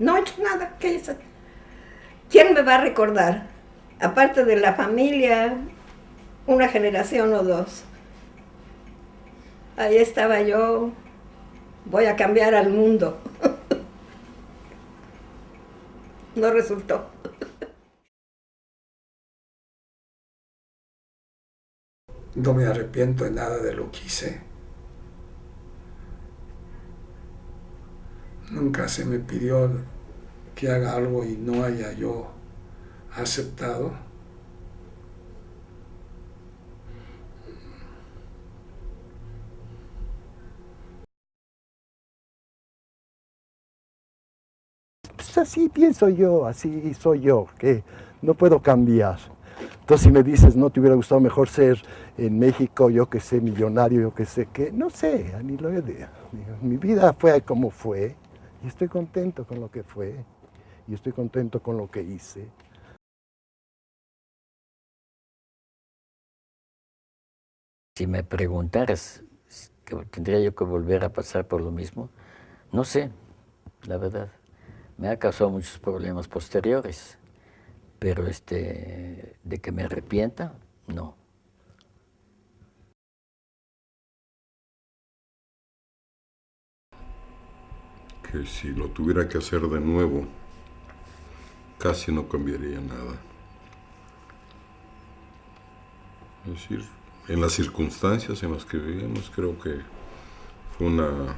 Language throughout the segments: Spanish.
No he hecho nada. ¿Qué hice? ¿Quién me va a recordar? Aparte de la familia, una generación o dos. Ahí estaba yo, voy a cambiar al mundo. No resultó. No me arrepiento de nada de lo que hice. Nunca se me pidió que haga algo y no haya yo aceptado. Pues así pienso yo, así soy yo, que no puedo cambiar. Entonces si me dices, ¿no te hubiera gustado mejor ser en México, yo que sé, millonario, yo que sé qué? No sé, ni lo he de. Mi vida fue como fue y estoy contento con lo que fue y estoy contento con lo que hice. Si me preguntaras que tendría yo que volver a pasar por lo mismo, no sé, la verdad. Me ha causado muchos problemas posteriores, pero de que me arrepienta, no. Que si lo tuviera que hacer de nuevo, casi no cambiaría nada. Es decir, en las circunstancias en las que vivimos, creo que fue una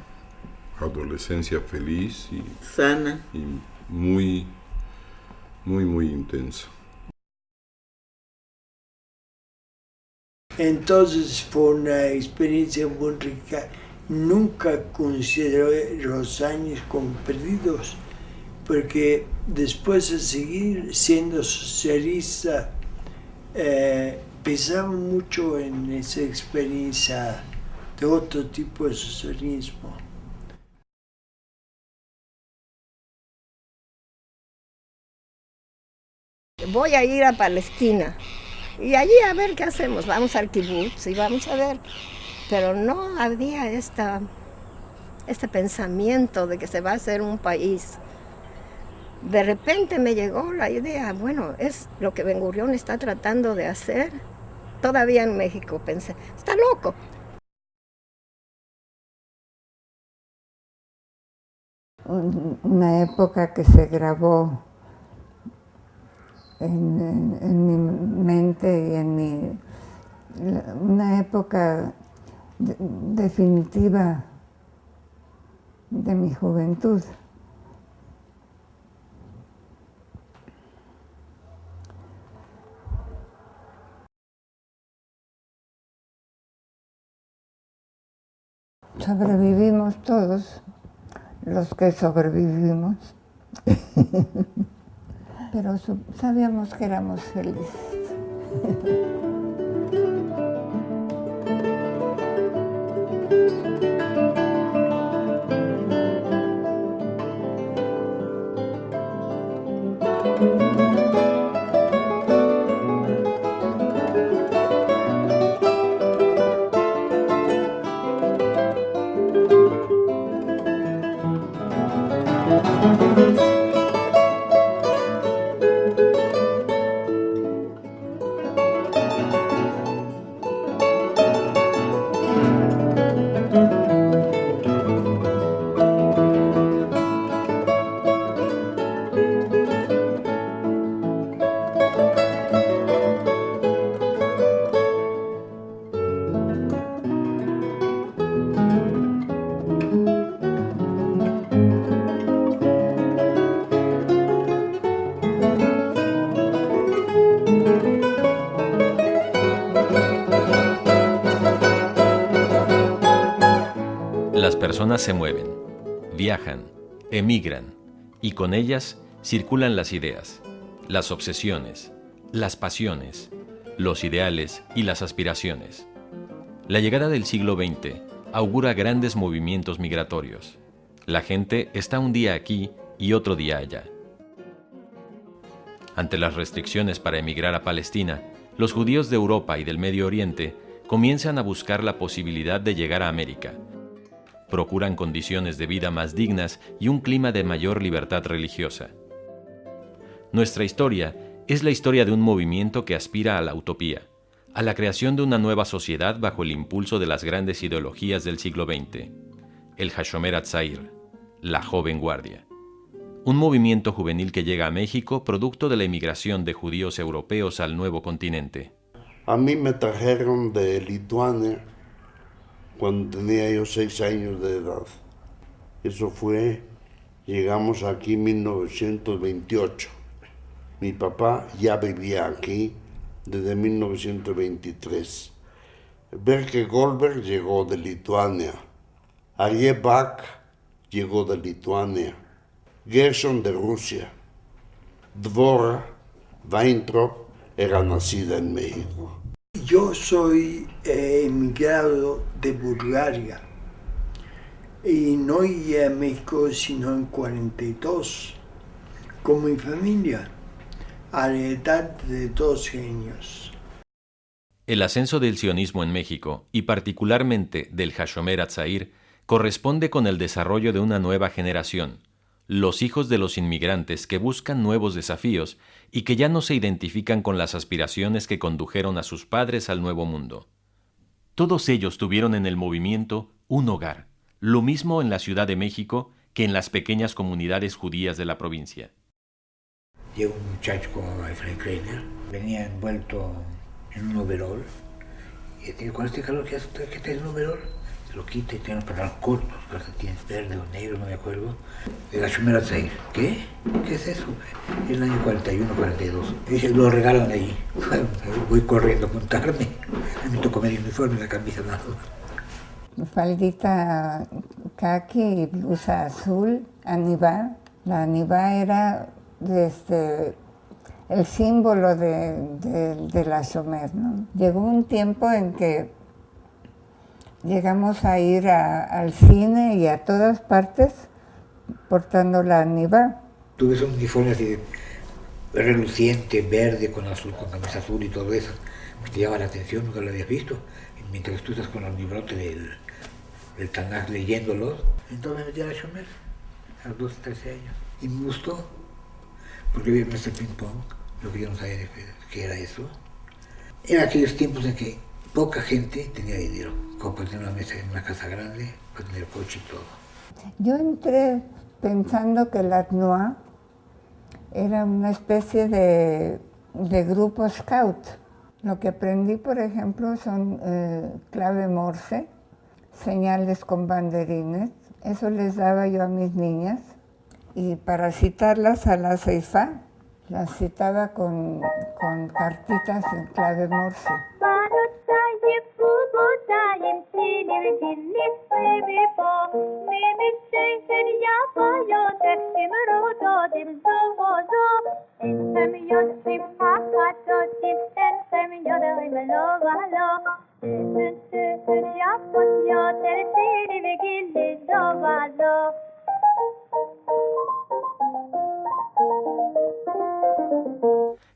adolescencia feliz y sana y muy, muy, muy intensa. Entonces fue una experiencia muy rica. Nunca consideré los años como perdidos, porque después de seguir siendo socialista, pensaba mucho en esa experiencia de otro tipo de socialismo. Voy a ir a Palestina y allí a ver qué hacemos. Vamos al kibutz y vamos a ver. Pero no había este pensamiento de que se va a hacer un país. De repente me llegó la idea, bueno, es lo que Ben Gurión está tratando de hacer. Todavía en México pensé, está loco. Una época que se grabó en mi mente y una época definitiva de mi juventud. Sobrevivimos todos, los que sobrevivimos, pero sabíamos que éramos felices. Las personas se mueven, viajan, emigran, y con ellas circulan las ideas, las obsesiones, las pasiones, los ideales y las aspiraciones. La llegada del siglo XX augura grandes movimientos migratorios. La gente está un día aquí y otro día allá. Ante las restricciones para emigrar a Palestina, los judíos de Europa y del Medio Oriente comienzan a buscar la posibilidad de llegar a América. procuran condiciones de vida más dignas y un clima de mayor libertad religiosa. Nuestra historia es la historia de un movimiento que aspira a la utopía, a la creación de una nueva sociedad bajo el impulso de las grandes ideologías del siglo XX, el Hashomer Hatzair, la Joven Guardia. Un movimiento juvenil que llega a México producto de la emigración de judíos europeos al nuevo continente. A mí me trajeron de Lituania cuando tenía yo 6 años de edad. Eso fue, llegamos aquí en 1928. Mi papá ya vivía aquí desde 1923. Berke Goldberg llegó de Lituania. Aryeh Bach llegó de Lituania. Gershon de Rusia. Dvora Weintraub era nacida en México. Yo soy emigrado de Bulgaria y no llegué a México sino en 42 con mi familia a la edad de 12 años. El ascenso del sionismo en México y particularmente del Hashomer Hatzair corresponde con el desarrollo de una nueva generación, los hijos de los inmigrantes que buscan nuevos desafíos y que ya no se identifican con las aspiraciones que condujeron a sus padres al Nuevo Mundo. Todos ellos tuvieron en el movimiento un hogar, lo mismo en la Ciudad de México que en las pequeñas comunidades judías de la provincia. Llegó un muchacho como Efraín Kreiner, venía envuelto en un overol, y dice, con este calor que hace usted, ¿qué tiene un overol? Lo quita y tiene los pantalones cortos, calcetines verdes o negros, no me acuerdo. El Hashomer Hatzair. ¿Qué? ¿Qué es eso? Es el año 41, 42. Y dice, lo regalan ahí. Bueno, voy corriendo a apuntarme. A mí me tocó medio uniforme, la camisa nada más. Faldita caqui y blusa azul, anivá. La anivá era el símbolo de la Hashomer, ¿no? Llegó un tiempo en que llegamos a ir al cine y a todas partes portando la anivá. Tuve un uniforme así reluciente, verde, con azul, con camisa azul y todo eso. Me llamaba la atención, nunca lo habías visto. Y mientras tú estás con el librote del Tanaj leyéndolo, entonces me metí a la Hashomer a los 12, 13 años. Y me gustó, porque vi ese ping-pong, lo que yo no sabía qué era eso. Eran aquellos tiempos en que poca gente tenía dinero, como para tener una mesa en una casa grande, para tener coche y todo. Yo entré pensando que la TNUA era una especie de grupo scout. Lo que aprendí, por ejemplo, son clave Morse, señales con banderines. Eso les daba yo a mis niñas. Y para citarlas a la Seifá, las citaba con cartitas en clave Morse.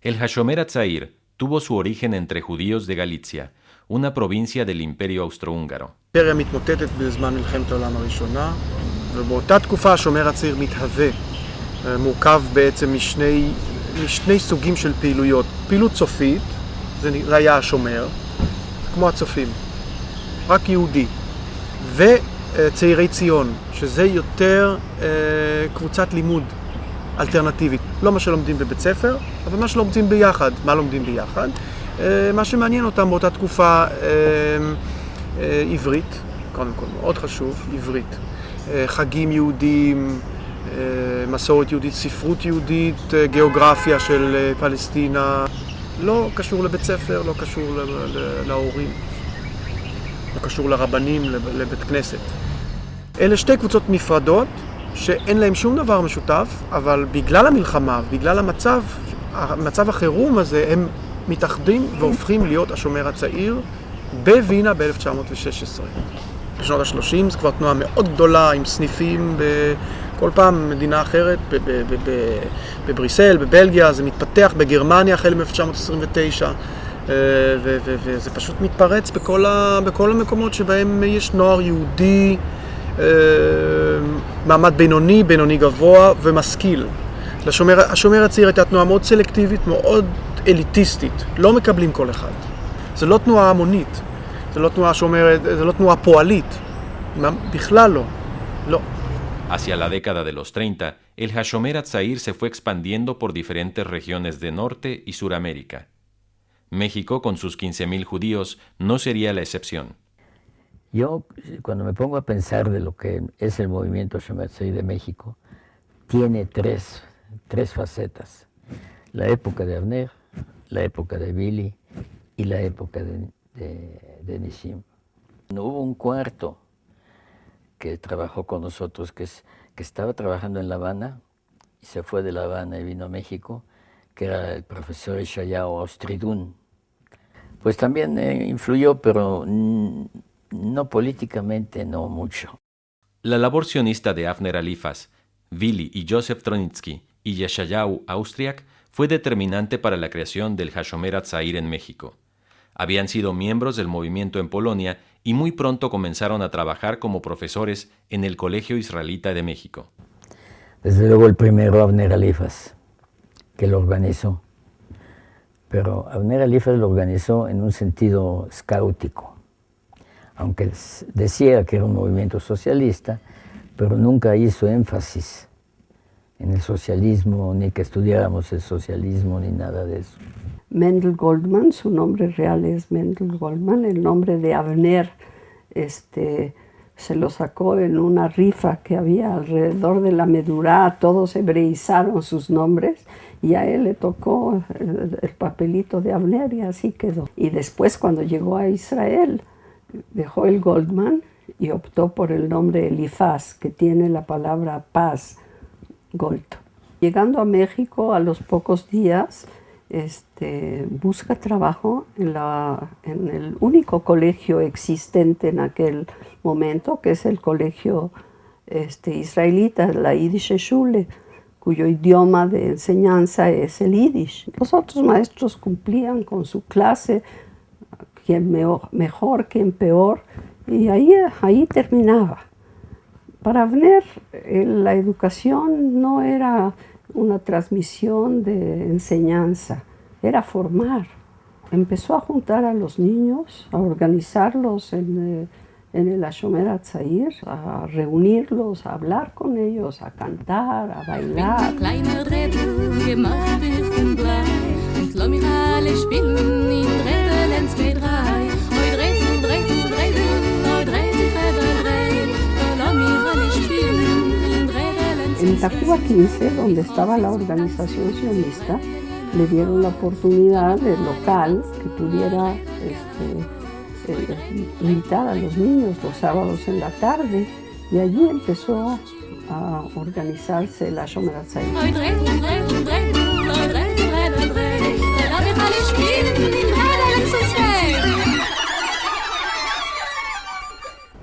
El Hashomer Hatzair tuvo su origen entre judíos de Galicia, una provincia del Imperio Austrohúngaro. האימפריה מתמוטטת בזמן מלחמת העולם הראשונה, ובאותה תקופה השומר הצעיר מתהווה, מורכב בעצם משני סוגים של פעילויות. פעילות צופית, זה היה השומר, כמו הצופים, רק יהודי, וצעירי ציון, שזה יותר קבוצת לימוד אלטרנטיבית. לא מה שלומדים בבית ספר, אבל מה שלומדים ביחד. מה לומדים ביחד? מה שמעניין אותם באותה תקופה עברית, קודם כל, מאוד חשוב, עברית. חגים יהודים, מסורת יהודית, ספרות יהודית, גיאוגרפיה של פלסטינה. לא קשור לבית ספר, לא קשור להורים, לא קשור לרבנים, לבית כנסת. אלה שתי קבוצות נפרדות שאין להם שום דבר משותף, אבל בגלל המלחמה, בגלל מצב החירום הזה, הם מתאחדים והופכים להיות השומר הצעיר בווינה ב-1916. בשנות ה-30 זו כבר תנועה מאוד גדולה עם סניפים בכל פעם מדינה אחרת, בבריסל, בבלגיה, זה מתפתח בגרמניה החל מ-1929, וזה פשוט מתפרץ בכל המקומות שבהם יש נוער יהודי מעמד בינוני, בינוני גבוה ומשכיל. השומר הצעיר הייתה תנועה מאוד סלקטיבית, מאוד אליטיסטית. לא מקבלים כל אחד. זה לא תנועה המונית, זה לא תנועה שומרת, זה לא תנועה פועלית. בכלל לא. לא. Hacia la década de los 30, el Hashomer Hatzair se fue expandiendo por diferentes regiones de Norte y Suramérica. México, con sus 15.000 judíos, no sería la excepción. Yo, cuando me pongo a pensar de lo que es el movimiento Hashomer Hatzair de México, tiene tres facetas. La época de Avner, la época de Billy y la época de Nisim. No hubo un cuarto que trabajó con nosotros, que estaba trabajando en La Habana, y se fue de La Habana y vino a México, que era el profesor Yeshayahu Ostridun. Pues también influyó, pero no políticamente, no mucho. La labor sionista de Avner Elifaz, Willy y Joseph Tronitsky y Yeshayahu Austriak fue determinante para la creación del Hashomer Hatzair en México. Habían sido miembros del movimiento en Polonia y muy pronto comenzaron a trabajar como profesores en el Colegio Israelita de México. Desde luego el primero, Avner Elifaz, que lo organizó. Pero Avner Elifaz lo organizó en un sentido scoutico, aunque decía que era un movimiento socialista, pero nunca hizo énfasis en el socialismo, ni que estudiáramos el socialismo, ni nada de eso. Mendel Goldman, su nombre real es Mendel Goldman, el nombre de Avner se lo sacó en una rifa que había alrededor de la Medurá, todos hebreizaron sus nombres y a él le tocó el papelito de Avner y así quedó. Y después cuando llegó a Israel dejó el Goldman y optó por el nombre Elifaz, que tiene la palabra paz, Gold. Llegando a México a los pocos días, busca trabajo en el único colegio existente en aquel momento, que es el colegio israelita, la Yiddish Schule, cuyo idioma de enseñanza es el Yiddish. Los otros maestros cumplían con su clase, quien mejor, quien peor, y ahí terminaba. Para Avner, la educación no era una transmisión de enseñanza, era formar. Empezó a juntar a los niños, a organizarlos en el Hashomer Hatzair, a reunirlos, a hablar con ellos, a cantar, a bailar. En Tacuba 15, donde estaba la organización sionista, le dieron la oportunidad del local que pudiera invitar a los niños los sábados en la tarde, y allí empezó a organizarse la Hashomer Hatzair.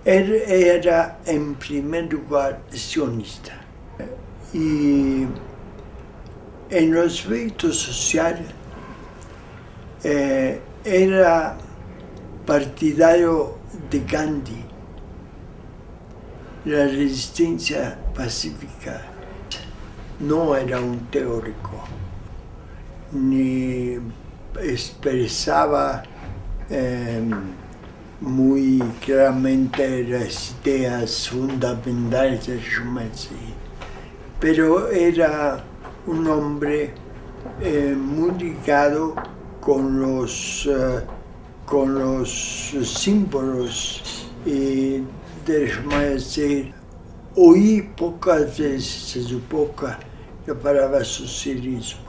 Él era en primer lugar sionista. Y en los aspectos sociales era partidario de Gandhi, la resistencia pacífica. No era un teórico, ni expresaba muy claramente las ideas fundamentales del Hashomer Hatzair, pero era un hombre muy ligado con los símbolos del Hashomer Hatzair. Oí pocas veces en su boca la palabra socialismo.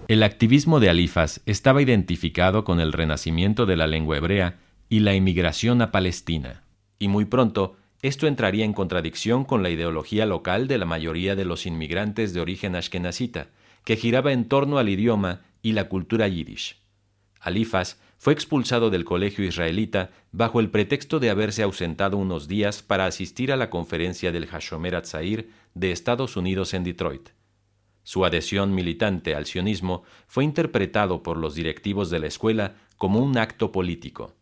El activismo de Elifaz estaba identificado con el renacimiento de la lengua hebrea y la inmigración a Palestina, y muy pronto esto entraría en contradicción con la ideología local de la mayoría de los inmigrantes de origen ashkenazita, que giraba en torno al idioma y la cultura yiddish. Elifaz fue expulsado del colegio israelita bajo el pretexto de haberse ausentado unos días para asistir a la conferencia del Hashomer Hatzair de Estados Unidos en Detroit. Su adhesión militante al sionismo fue interpretado por los directivos de la escuela como un acto político.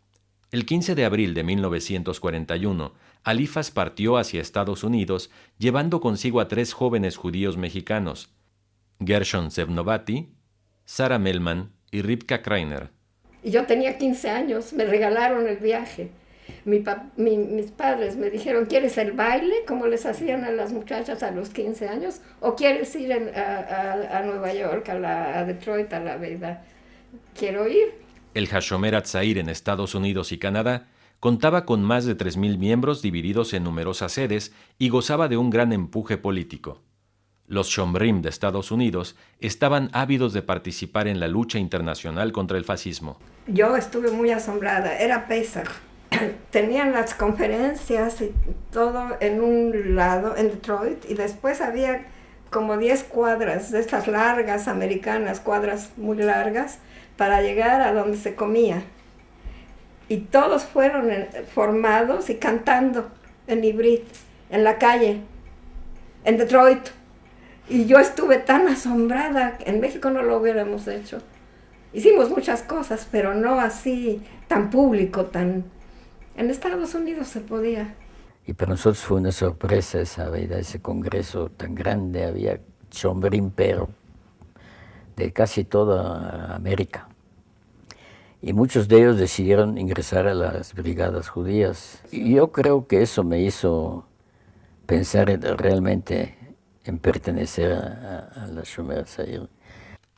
El 15 de abril de 1941, Alifas partió hacia Estados Unidos, llevando consigo a 3 jóvenes judíos mexicanos, Gershon Zevnovati, Sarah Melman y Rivka Kreiner. Y yo tenía 15 años, me regalaron el viaje. Mis padres me dijeron, ¿quieres el baile como les hacían a las muchachas a los 15 años? ¿O quieres ir a Nueva York, a Detroit, a la verdad? Quiero ir. El Hashomer Hatzair en Estados Unidos y Canadá contaba con más de 3.000 miembros divididos en numerosas sedes y gozaba de un gran empuje político. Los Shomrim de Estados Unidos estaban ávidos de participar en la lucha internacional contra el fascismo. Yo estuve muy asombrada, era Pesach. Tenían las conferencias y todo en un lado, en Detroit, y después había como 10 cuadras de estas largas americanas, cuadras muy largas, para llegar a donde se comía. Y todos fueron formados y cantando en Ivrit, en la calle, en Detroit. Y yo estuve tan asombrada, en México no lo hubiéramos hecho. Hicimos muchas cosas, pero no así, tan público, tan... En Estados Unidos se podía. Y para nosotros fue una sorpresa ese congreso tan grande, había Shomrim, pero de casi toda América. Y muchos de ellos decidieron ingresar a las brigadas judías. Y yo creo que eso me hizo pensar realmente en pertenecer a la Shomer Hatzair.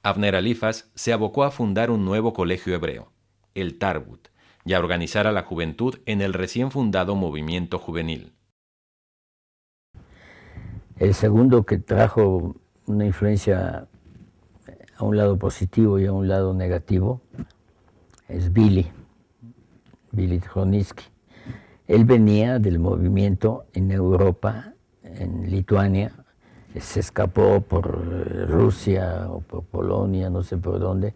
Avner Alifas se abocó a fundar un nuevo colegio hebreo, el Tarbut, y a organizar a la juventud en el recién fundado movimiento juvenil. El segundo que trajo una influencia a un lado positivo y a un lado negativo es Billy Tronitsky. Él venía del movimiento en Europa, en Lituania, se escapó por Rusia o por Polonia, no sé por dónde,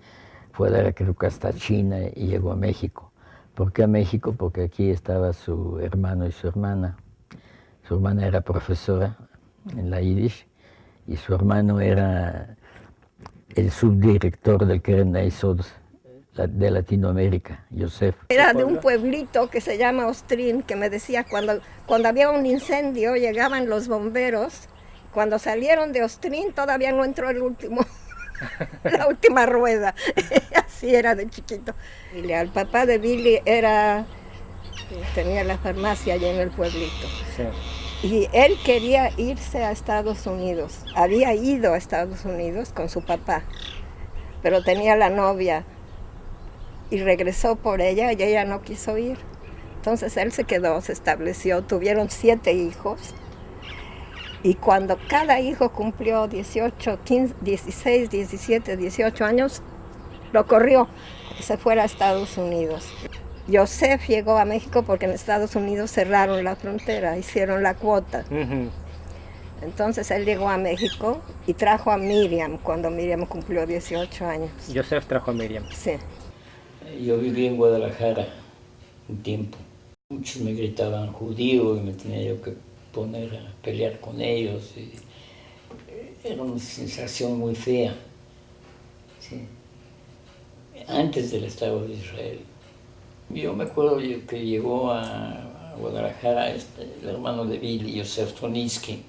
fue a dar creo que hasta China y llegó a México. ¿Por qué a México? Porque aquí estaba su hermano y su hermana. Su hermana era profesora en la Yiddish y su hermano era el subdirector del Keren Yesod de Latinoamérica, Yosef. Era de un pueblito que se llama Ostrin, que me decía cuando había un incendio llegaban los bomberos. Cuando salieron de Ostrin todavía no entró la última rueda. Así era de chiquito. Y el papá de Billy tenía la farmacia allá en el pueblito. Sí. Y él quería irse a Estados Unidos. Había ido a Estados Unidos con su papá, pero tenía la novia y regresó por ella y ella no quiso ir. Entonces él se quedó, se estableció, tuvieron 7 hijos. Y cuando cada hijo cumplió 18, 15, 16, 17, 18 años, lo corrió, que se fuera a Estados Unidos. Yosef llegó a México porque en Estados Unidos cerraron la frontera, hicieron la cuota. Entonces él llegó a México y trajo a Miriam cuando Miriam cumplió 18 años. Yosef trajo a Miriam. Sí. Yo viví en Guadalajara un tiempo. Muchos me gritaban judío y me tenía yo que poner a pelear con ellos. Y era una sensación muy fea. ¿Sí? Antes del Estado de Israel. Yo me acuerdo que llegó a Guadalajara el hermano de Billy, Yosef Tronitsky,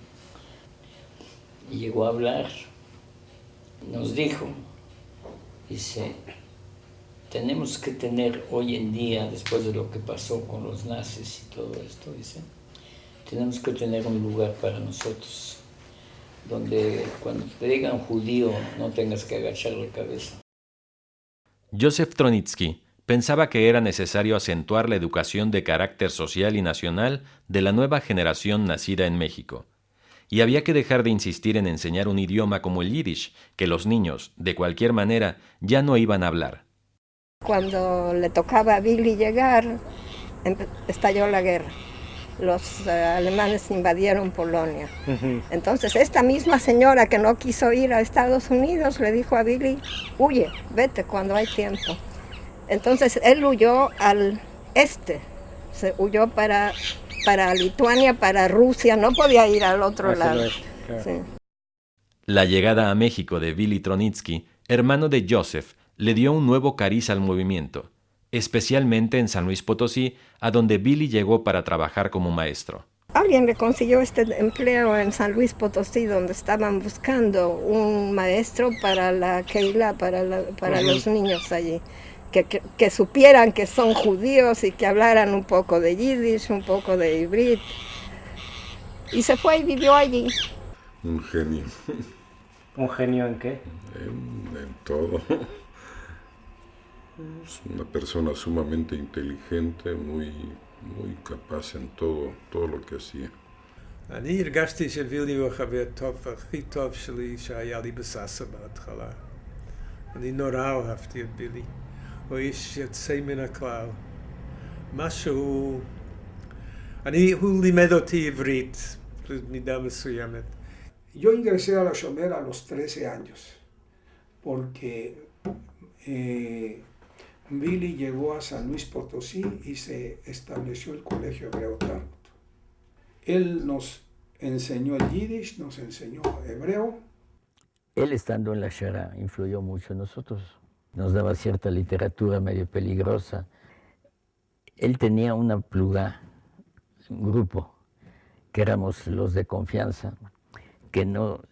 y llegó a hablar. Nos dijo, dice, tenemos que tener hoy en día, después de lo que pasó con los nazis y todo esto, dice, tenemos que tener un lugar para nosotros, donde cuando te digan judío no tengas que agachar la cabeza. Yosef Tronitsky pensaba que era necesario acentuar la educación de carácter social y nacional de la nueva generación nacida en México, y había que dejar de insistir en enseñar un idioma como el yiddish, que los niños, de cualquier manera, ya no iban a hablar. Cuando le tocaba a Billy llegar, estalló la guerra. Los alemanes invadieron Polonia. Entonces esta misma señora que no quiso ir a Estados Unidos le dijo a Billy, huye, vete cuando hay tiempo. Entonces él huyó al este, se huyó para Lituania, para Rusia, no podía ir al otro lado. Claro. Sí. La llegada a México de Billy Tronitsky, hermano de Joseph, le dio un nuevo cariz al movimiento. especialmente en San Luis Potosí, a donde Billy llegó para trabajar como maestro. Alguien le consiguió este empleo en San Luis Potosí, donde estaban buscando un maestro para la Keilah, para los niños allí, que supieran que son judíos y que hablaran un poco de yiddish, un poco de ivrit. Y se fue y vivió allí. Un genio. ¿Un genio en qué? En todo. Es una persona sumamente inteligente, muy capaz en todo lo que hacía. אני הרגשתי שווילי הוא החבר טוב, הכי טוב שלי שהיה לי בסאסא בהתחלה. אני נורא אהבתי את בילי. הוא איש יוצא מן הכלל. הוא לימד אותי עברית, במידה מסוימת. Yo ingresé a la Shomer a los 13 años, porque Billy llegó a San Luis Potosí y se estableció el Colegio Hebreo Talmud. Él nos enseñó el yiddish, nos enseñó hebreo. Él estando en la Shara influyó mucho en nosotros. Nos daba cierta literatura medio peligrosa. Él tenía una pluga, un grupo, que éramos los de confianza, que no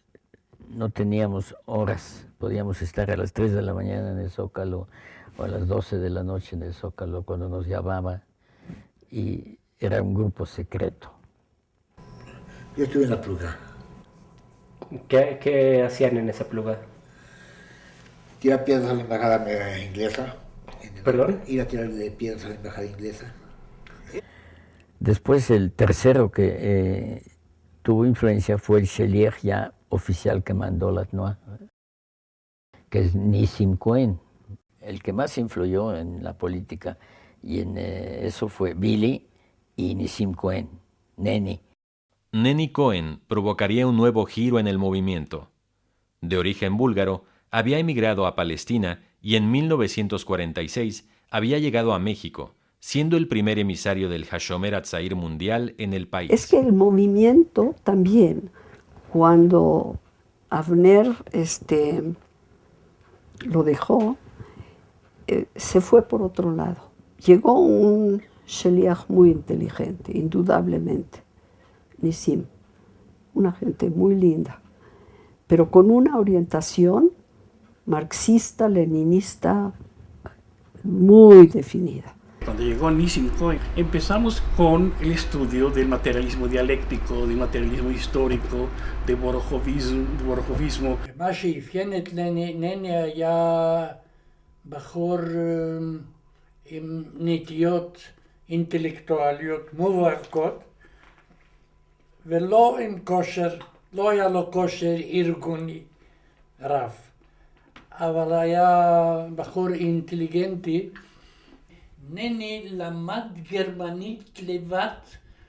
teníamos horas. Podíamos estar a las 3 de la mañana en el Zócalo o a las 12 de la noche en el Zócalo cuando nos llamaba, y era un grupo secreto. Yo estuve en la pluga. ¿Qué hacían en esa pluga? Tirar piedras a la embajada inglesa. ¿Perdón? Ir a tirar piedras a la embajada inglesa. Después el tercero que tuvo influencia fue el sheliach ya oficial que mandó la Tnoa, que es Nissim Cohen. El que más influyó en la política y en eso fue Billy y Nissim Cohen, Neni. Neni Cohen provocaría un nuevo giro en el movimiento. De origen búlgaro, había emigrado a Palestina y en 1946 había llegado a México, siendo el primer emisario del Hashomer Hatzair mundial en el país. Es que el movimiento también, cuando Avner lo dejó, se fue por otro lado. Llegó un sheliach muy inteligente, indudablemente, Nissim, una gente muy linda, pero con una orientación marxista, leninista muy definida. Cuando llegó Nissim Cohen, empezamos con el estudio del materialismo dialéctico, del materialismo histórico, del בורוכוביזmo. מה שאפיין את נני היה בחור עם נטיות אינטלקטואליות מובהקות, ולא עם כושר, לא היה לו כושר ארגוני רב, אבל היה בחור אינטליגנטי. נני למד גרמנית לבד,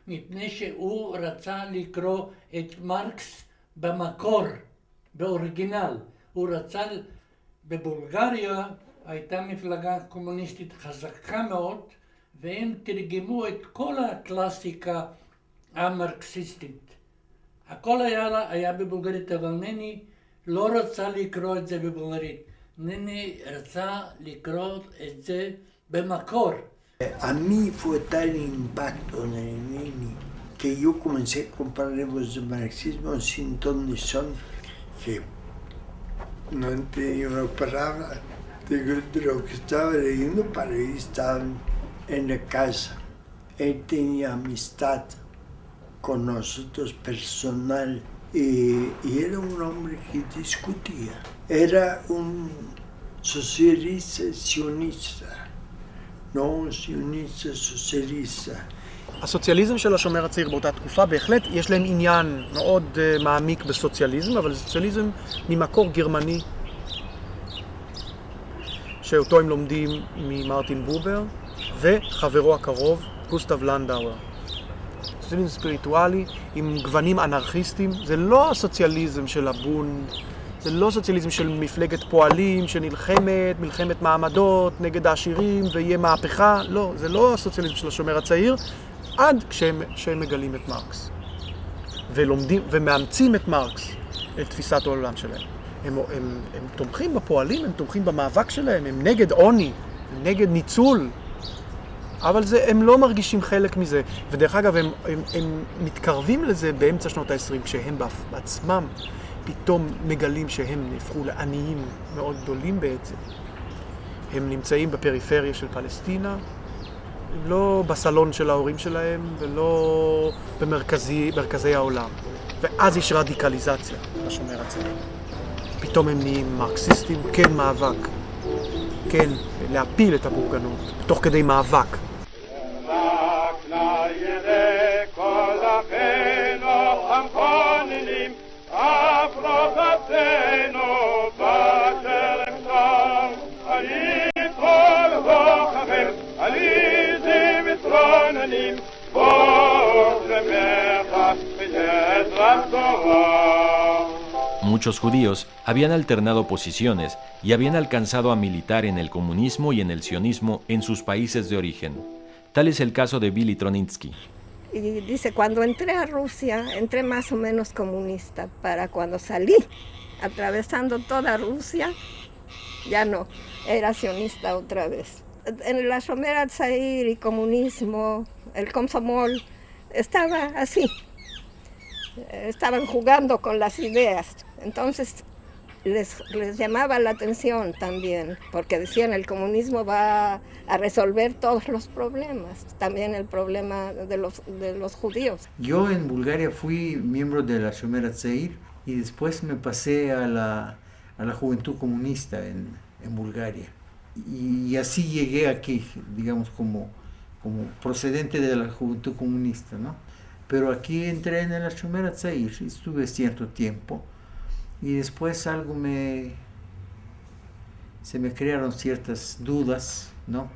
מפני שהוא רצה לקרוא את מרקס במקור, באוריגינל. הוא רצה, בבולגריה הייתה מפלגה קומוניסטית חזקה מאוד, והם תרגמו את כל הקלאסיקה המרקסיסטית. הכל היה בבולגרית, אבל נני לא רצה לקרוא את זה בבולגרית. נני רצה לקרוא את זה במקור. A mí fue tal impacto en el Neni que yo comencé a comprar libros de marxismo sin ton ni son, que no entendía una palabra de lo que estaba leyendo, para él estaba en la casa. Él tenía amistad con nosotros personal y era un hombre que discutía. Era un socialista sionista. לא ציוניסטה, סוציאליסטה. הסוציאליזם של השומר הצעיר באותה תקופה, בהחלט יש להם עניין מאוד מעמיק בסוציאליזם, אבל זה סוציאליזם ממקור גרמני, שאותו הם לומדים ממרטין בובר, וחברו הקרוב, גוסטב לנדאואר. סוציאליזם ספיריטואלי עם גוונים אנרכיסטיים, זה לא הסוציאליזם של הבונד, זה לא סוציאליזם של מפלגת פועלים שנלחמת, מלחמת מעמדות נגד העשירים ויהיה מהפכה, לא, זה לא הסוציאליזם של השומר הצעיר, עד כשהם מגלים את מרקס. ולומדים ומאמצים את מרקס, את תפיסת העולם שלהם. הם תומכים בפועלים, הם תומכים במאבק שלהם, הם נגד עוני נגד ניצול, אבל הם לא מרגישים חלק מזה. ודרך אגב, הם מתקרבים לזה באמצע שנות ה-20, כשהם בעצמם פתאום מגלים שהם נהפכו לעניים מאוד גדולים בעצם. הם נמצאים בפריפריה של פלסטינה, לא בסלון של ההורים שלהם ולא במרכזי העולם. ואז יש רדיקליזציה בשומר הצעיר. פתאום הם נהיים מרקסיסטים, כן מאבק, כן להפיל את הבורגנות, תוך כדי מאבק. Muchos judíos habían alternado posiciones y habían alcanzado a militar en el comunismo y en el sionismo en sus países de origen. Tal es el caso de Billy Tronitsky. Y dice, cuando entré a Rusia, entré más o menos comunista, para cuando salí, atravesando toda Rusia, ya no, era sionista otra vez. En la Shomer HaTzair y comunismo, el Komsomol, estaba así. Estaban jugando con las ideas, entonces les llamaba la atención también, porque decían el comunismo va a resolver todos los problemas, también el problema de los judíos. Yo en Bulgaria fui miembro de la Shomer HaTzair y después me pasé a la Juventud Comunista en Bulgaria. Y así llegué aquí, digamos, como procedente de la Juventud Comunista, ¿no? Pero aquí entré en la Shomer HaTzair, estuve cierto tiempo y después se me crearon ciertas dudas, ¿no?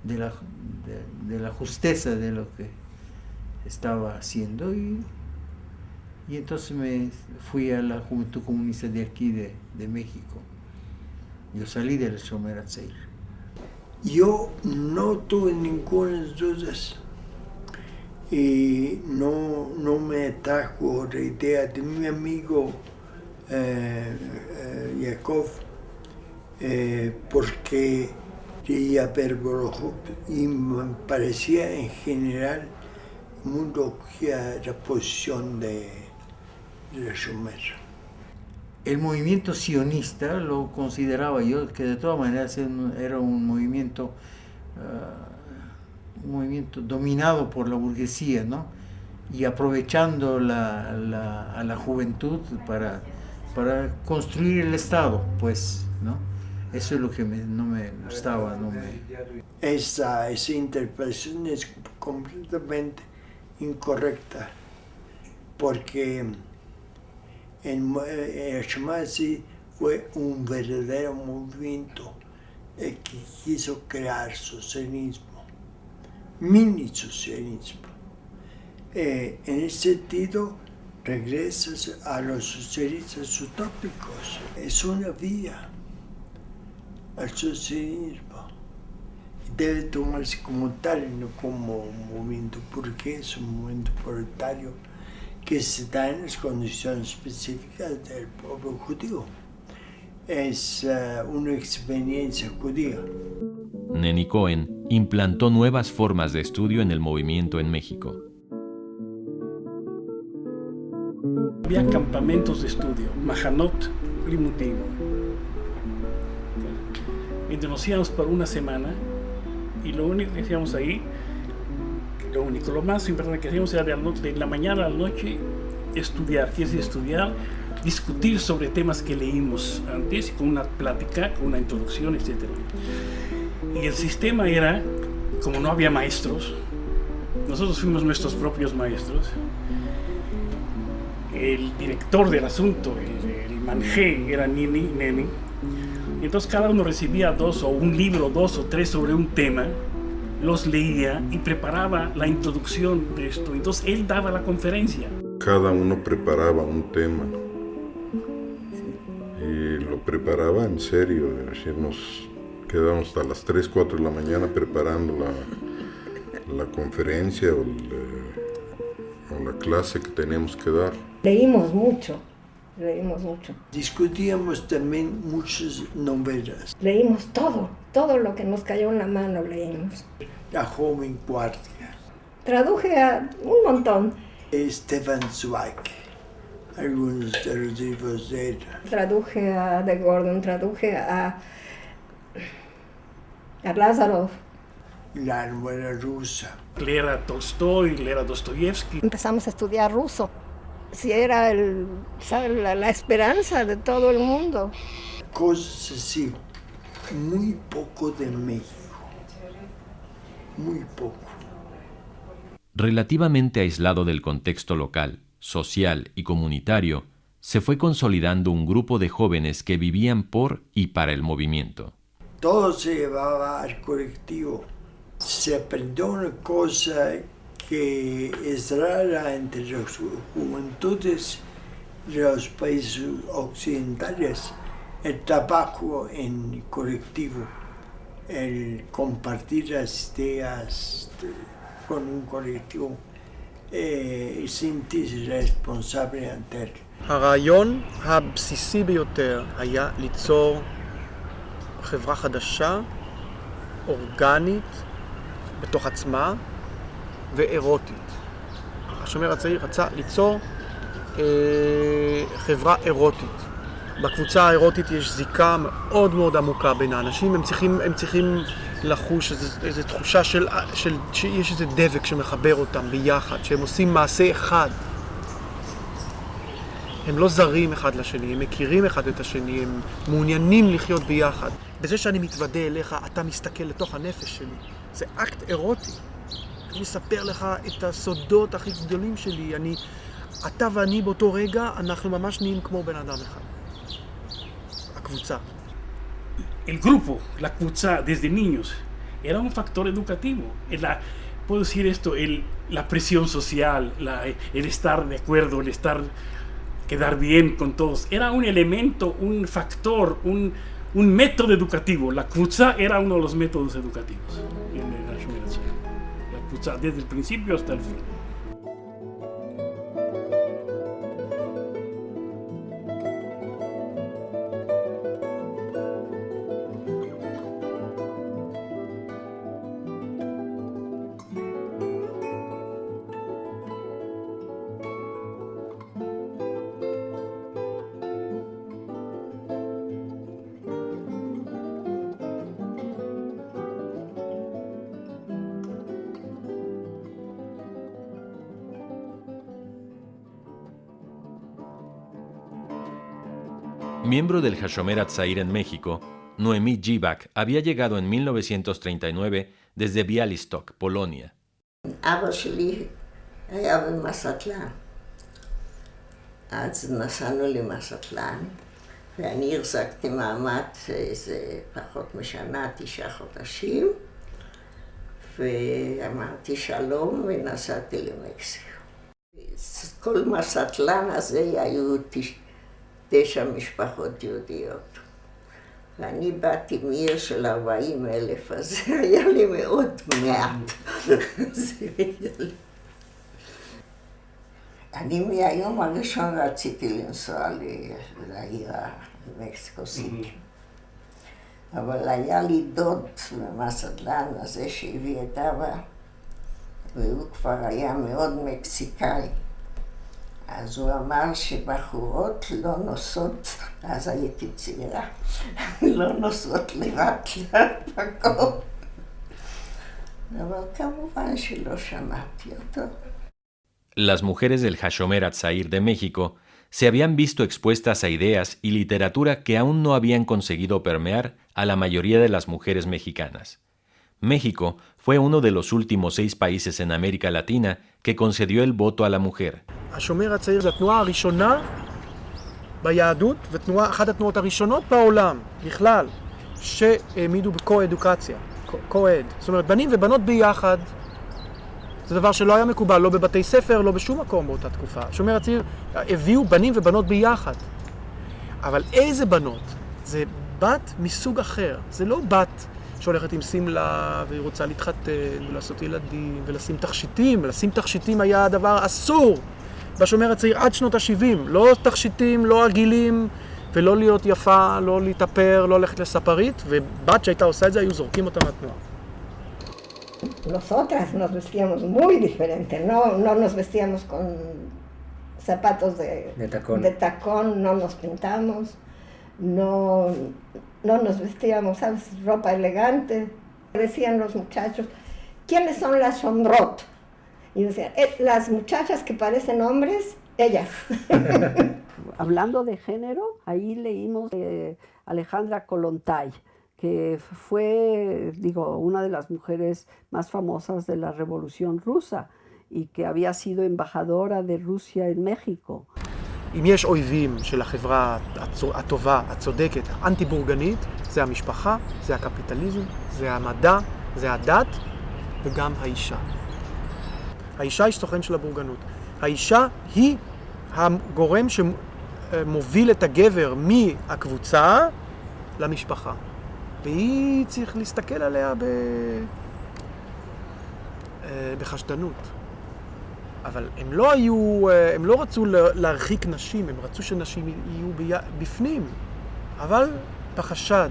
de la justeza de lo que estaba haciendo y entonces me fui a la Juventud Comunista de aquí, de México. Yo salí de la Shomer HaTzair. Yo no tuve ninguna dudas. Y no me atrajo la idea de mi amigo Yakov, porque leía Berborojov y me parecía en general muy lógica la posición de la Shomer. El movimiento sionista lo consideraba yo que de todas maneras era un movimiento dominado por la burguesía, ¿no? Y aprovechando a la juventud para construir el Estado, pues, ¿no? Eso es lo que no me gustaba, Esa interpretación es completamente incorrecta, porque en Ashkenazi fue un verdadero movimiento que quiso crear socialismo, mini socialismo. En ese sentido, regresas a los socialistas utópicos. Es una vía al socialismo. Debe tomarse como tal, no como un movimiento burgués, un movimiento proletario que se da en las condiciones específicas del pueblo judío. Es una experiencia judía. Neni Cohen implantó nuevas formas de estudio en el movimiento en México. Había campamentos de estudio, Mahanot Limudim. Entonces nos íbamos por una semana y lo único que hacíamos ahí, lo más importante que hacíamos era de la mañana a la noche estudiar, discutir sobre temas que leímos antes, con una plática, con una introducción, etc. Y el sistema era, como no había maestros, nosotros fuimos nuestros propios maestros. El director del asunto, el manjé, era Neni. Entonces cada uno recibía un libro, 2 o 3 sobre un tema, los leía y preparaba la introducción de esto. Entonces él daba la conferencia. Cada uno preparaba un tema y lo preparaba en serio, es decir, nos quedábamos hasta las 3, 4 de la mañana preparando la conferencia o la clase que teníamos que dar. Leímos mucho, leímos mucho. Discutíamos también muchas novelas. Leímos todo lo que nos cayó en la mano leímos. La joven guardia. Traduje a un montón. Stefan Zweig, algunos de los libros de ella. Traduje a de Gordon, traduje a Lázaro. La novela rusa. Leer a Tolstoy, leer a Dostoyevsky. Empezamos a estudiar ruso. Si era la esperanza de todo el mundo. Cosas así, muy poco de México, muy poco. Relativamente aislado del contexto local, social y comunitario, se fue consolidando un grupo de jóvenes que vivían por y para el movimiento. Todo se llevaba al colectivo. Se aprendió una cosa que es rara entre las juventudes de los países occidentales, el trabajo en colectivo, el compartir las ideas con un colectivo, sentirse responsable ante él. הרעיון הבסיסי ביותר היה ליצור חברה חדשה, אורגנית, בתוך עצמה ואירוטית. השומר הצעיר רצה ליצור חברה אירוטית. בקבוצה האירוטית יש זיקה מאוד מאוד עמוקה בין האנשים. הם צריכים לחוש איזו תחושה שיש איזה דבק שמחבר אותם ביחד, שהם עושים מעשה אחד. הם לא זרים אחד לשני, הם מכירים אחד את השני, הם מעוניינים לחיות ביחד. בזה שאני מתוודה אליך, אתה מסתכל לתוך הנפש שלי. זה אקט אירוטי. אני מספר לך את הסודות הכי גדולים שלי. אתה ואני באותו רגע, אנחנו ממש נהיים כמו בן אדם אחד. הקבוצה. El grupo, la Kbutza, desde niños, era un factor educativo. Puedo decir esto, la presión social, el estar de acuerdo, el quedar bien con todos, era un elemento, un factor, un método educativo. La Kbutza era uno de los métodos educativos en la Shomer HaTzair. La Kbutza, desde el principio hasta el fin. Miembro del Hashomer HaTzair en México, Noemí Gibak había llegado en 1939 desde Białystok, Polonia. אבא שלי היה במסטלן. אז נסענו למסטלן, ואני החזקתי מעמד איזה פחות משנה, 9 חודשים, ואמרתי שלום ונסעתי למקסיקו. כל מסטלן הזה היו 9 משפחות יהודיות. ואני באתי מעיר של 40,000, אז זה היה לי מאוד מעט. אני מהיום הראשון רציתי לנסוע לעיר מקסיקו סיטי. אבל היה לי דוד במסטלן הזה שהביא את אבא, והוא כבר היה מאוד מקסיקאי. אז הוא אמר שבחורות לא נוסעות, אז הייתי צעירה, לא נוסעות לבד למקום. אבל כמובן שלא שמעתי אותו. Las mujeres del Hashomer HaTzair de México se habían visto expuestas a ideas y literatura que aún no habían conseguido permear a la mayoría de las mujeres mexicanas. México fue uno de los últimos 6 países en América Latina que concedió el voto a la mujer. השומר הצעיר זו התנועה הראשונה ביהדות, ואחת התנועות הראשונות בעולם, בכלל, שהעמידו בקו-אדוקציה, קו-אד. זאת אומרת, בנים ובנות ביחד, זה דבר שלא היה מקובל, לא בבתי ספר, לא בשום מקום באותה תקופה. השומר הצעיר הביאו בנים ובנות ביחד. אבל איזה בנות? זה בת מסוג אחר. זה לא בת שהולכת עם סמלה והיא רוצה להתחתן ולעשות ילדים ולשים תכשיטים. לשים תכשיטים היה הדבר אסור בשומר הצעיר עד שנות ה-70. לא תכשיטים, לא עגילים, ולא להיות יפה, לא להתאפר, לא ללכת לספרית, ובת שהייתה עושה את זה, היו זורקים אותה מהתנועה. Nosotras nos vestíamos muy diferente, no nos vestíamos con zapatos de tacón, no nos pintamos, no nos vestíamos, ¿sabes? Ropa elegante. Decían los muchachos, ¿quiénes son las Shomrot? Y decían, las muchachas que parecen hombres, ellas. Hablando de género, ahí leímos de Alejandra Kollontai, que fue, una de las mujeres más famosas de la Revolución Rusa y que había sido embajadora de Rusia en México. אם יש אויבים של החברה הטובה, הצודקת, האנטי-בורגנית, זה המשפחה, זה הקפיטליזם, זה המדע, זה הדת וגם האישה. האישה היא סוכן של הבורגנות. האישה היא הגורם שמוביל את הגבר מהקבוצה למשפחה. והיא צריך להסתכל עליה בחשדנות. אבל הם לא רצו להרחיק נשים, הם רצו שנשים יהיו בפנים, אבל בחשד.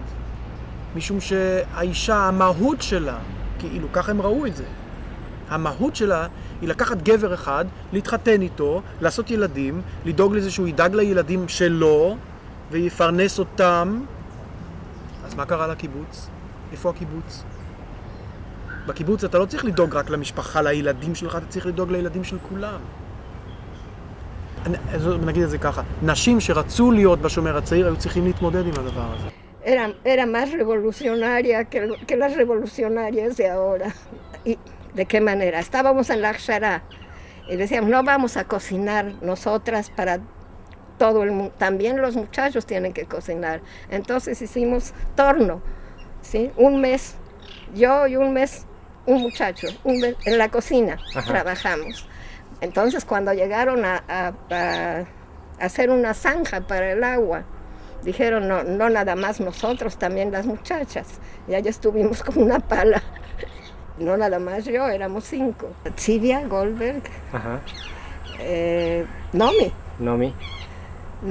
משום שהאישה, המהות שלה, כאילו ככה הם ראו את זה, המהות שלה היא לקחת גבר אחד, להתחתן איתו, לעשות ילדים, לדאוג לזה שהוא ידאג לילדים שלו, ויפרנס אותם. אז מה קרה לקיבוץ? איפה הקיבוץ? בקיבוץ אתה לא צריך לדאוג רק למשפחה, לילדים שלך, אתה צריך לדאוג לילדים של כולם. נגיד את זה ככה, נשים שרצו להיות בשומר הצעיר היו צריכים להתמודד עם הדבר הזה. Era más revolucionaria que las revolucionarias de ahora. ¿Y de qué manera? Estábamos en la Akshara y decíamos, no vamos a cocinar nosotras para todo el mundo. También los muchachos tienen que cocinar. Entonces hicimos torno, ¿sí? Un mes, yo y un mes un muchacho, en la cocina. Ajá. Trabajamos. Entonces cuando llegaron a hacer una zanja para el agua, dijeron, no nada más nosotros, también las muchachas. Y allá estuvimos con una pala. No nada más yo, éramos 5. Tzivia Goldberg. Ajá.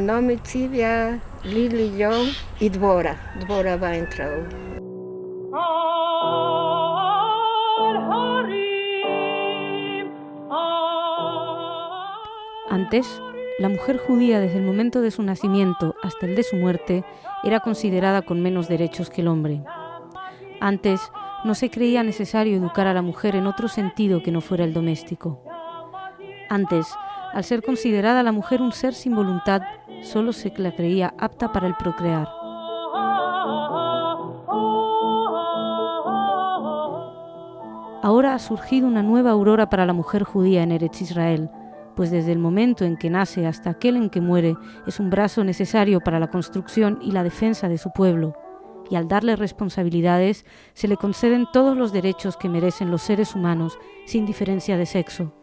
Nomi, Tzivia, Lili, yo y Dvora Weintraub. Antes, la mujer judía desde el momento de su nacimiento hasta el de su muerte era considerada con menos derechos que el hombre. Antes, no se creía necesario educar a la mujer en otro sentido que no fuera el doméstico. Antes, al ser considerada la mujer un ser sin voluntad, solo se la creía apta para el procrear. Ahora ha surgido una nueva aurora para la mujer judía en Eretz Israel, pues desde el momento en que nace hasta aquel en que muere es un brazo necesario para la construcción y la defensa de su pueblo, y al darle responsabilidades se le conceden todos los derechos que merecen los seres humanos sin diferencia de sexo.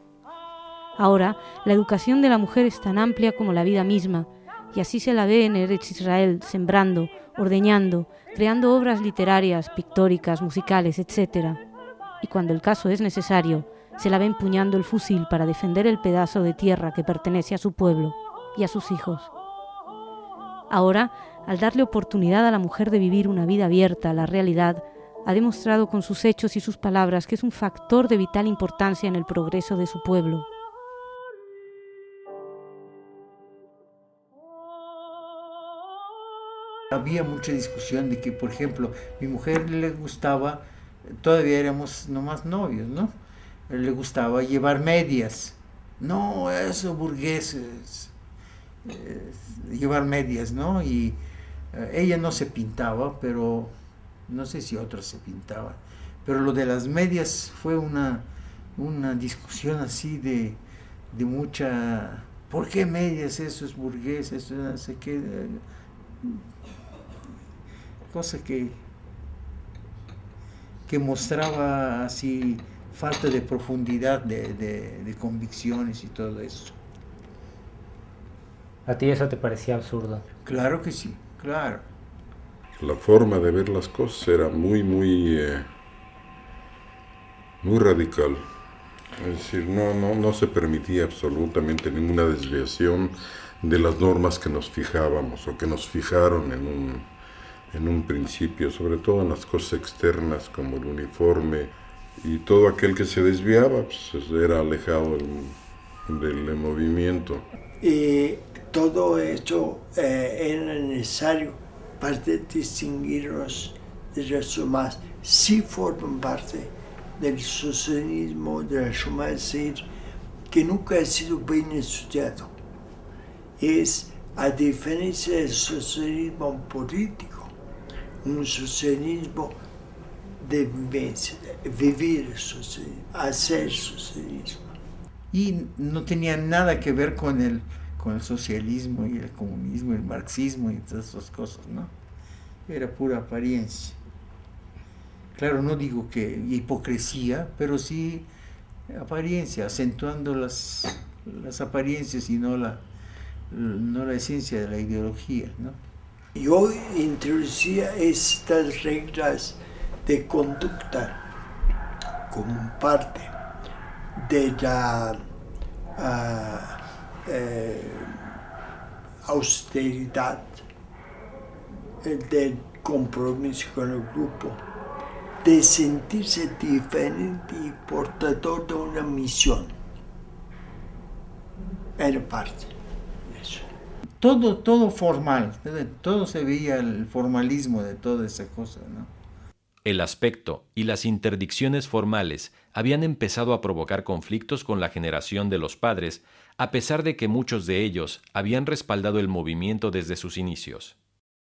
Ahora, la educación de la mujer es tan amplia como la vida misma, y así se la ve en Eretz Israel, sembrando, ordeñando, creando obras literarias, pictóricas, musicales, etc. Y cuando el caso es necesario, se la ve empuñando el fusil para defender el pedazo de tierra que pertenece a su pueblo y a sus hijos. Ahora, al darle oportunidad a la mujer de vivir una vida abierta a la realidad, ha demostrado con sus hechos y sus palabras que es un factor de vital importancia en el progreso de su pueblo. Había mucha discusión de que, por ejemplo, mi mujer le gustaba, todavía éramos nomás novios, ¿no? Le gustaba llevar medias. No, eso, burgueses. Llevar medias, ¿no? Y ella no se pintaba, pero no sé si otros se pintaban. Pero lo de las medias fue una discusión así de mucha... ¿Por qué medias? Eso es burgués, eso no sé qué... cosa que mostraba así falta de profundidad de convicciones y todo eso. ¿A ti eso te parecía absurdo? Claro que sí, claro. La forma de ver las cosas era muy radical. Es decir, no se permitía absolutamente ninguna desviación de las normas que nos fijábamos o que nos fijaron en un principio, sobre todo en las cosas externas como el uniforme, y todo aquel que se desviaba pues, era alejado del movimiento. Y todo eso era necesario para distinguirnos de los demás. Sí forman parte del socialismo, de la Shomer Hatzair, que nunca ha sido bien estudiado. Es, a diferencia del socialismo político, un socialismo de vivencia, vivir el socialismo, hacer socialismo. Y no tenía nada que ver con el socialismo y el comunismo, el marxismo y todas esas cosas, ¿no? Era pura apariencia. Claro, no digo que hipocresía, pero sí apariencia, acentuando las apariencias y no la esencia de la ideología, ¿no? Yo introducía estas reglas de conducta como parte de la austeridad, del compromiso con el grupo, de sentirse diferente y portador de una misión. Era parte de eso. Todo formal, todo se veía el formalismo de toda esa cosa, ¿no? El aspecto y las interdicciones formales habían empezado a provocar conflictos con la generación de los padres, a pesar de que muchos de ellos habían respaldado el movimiento desde sus inicios.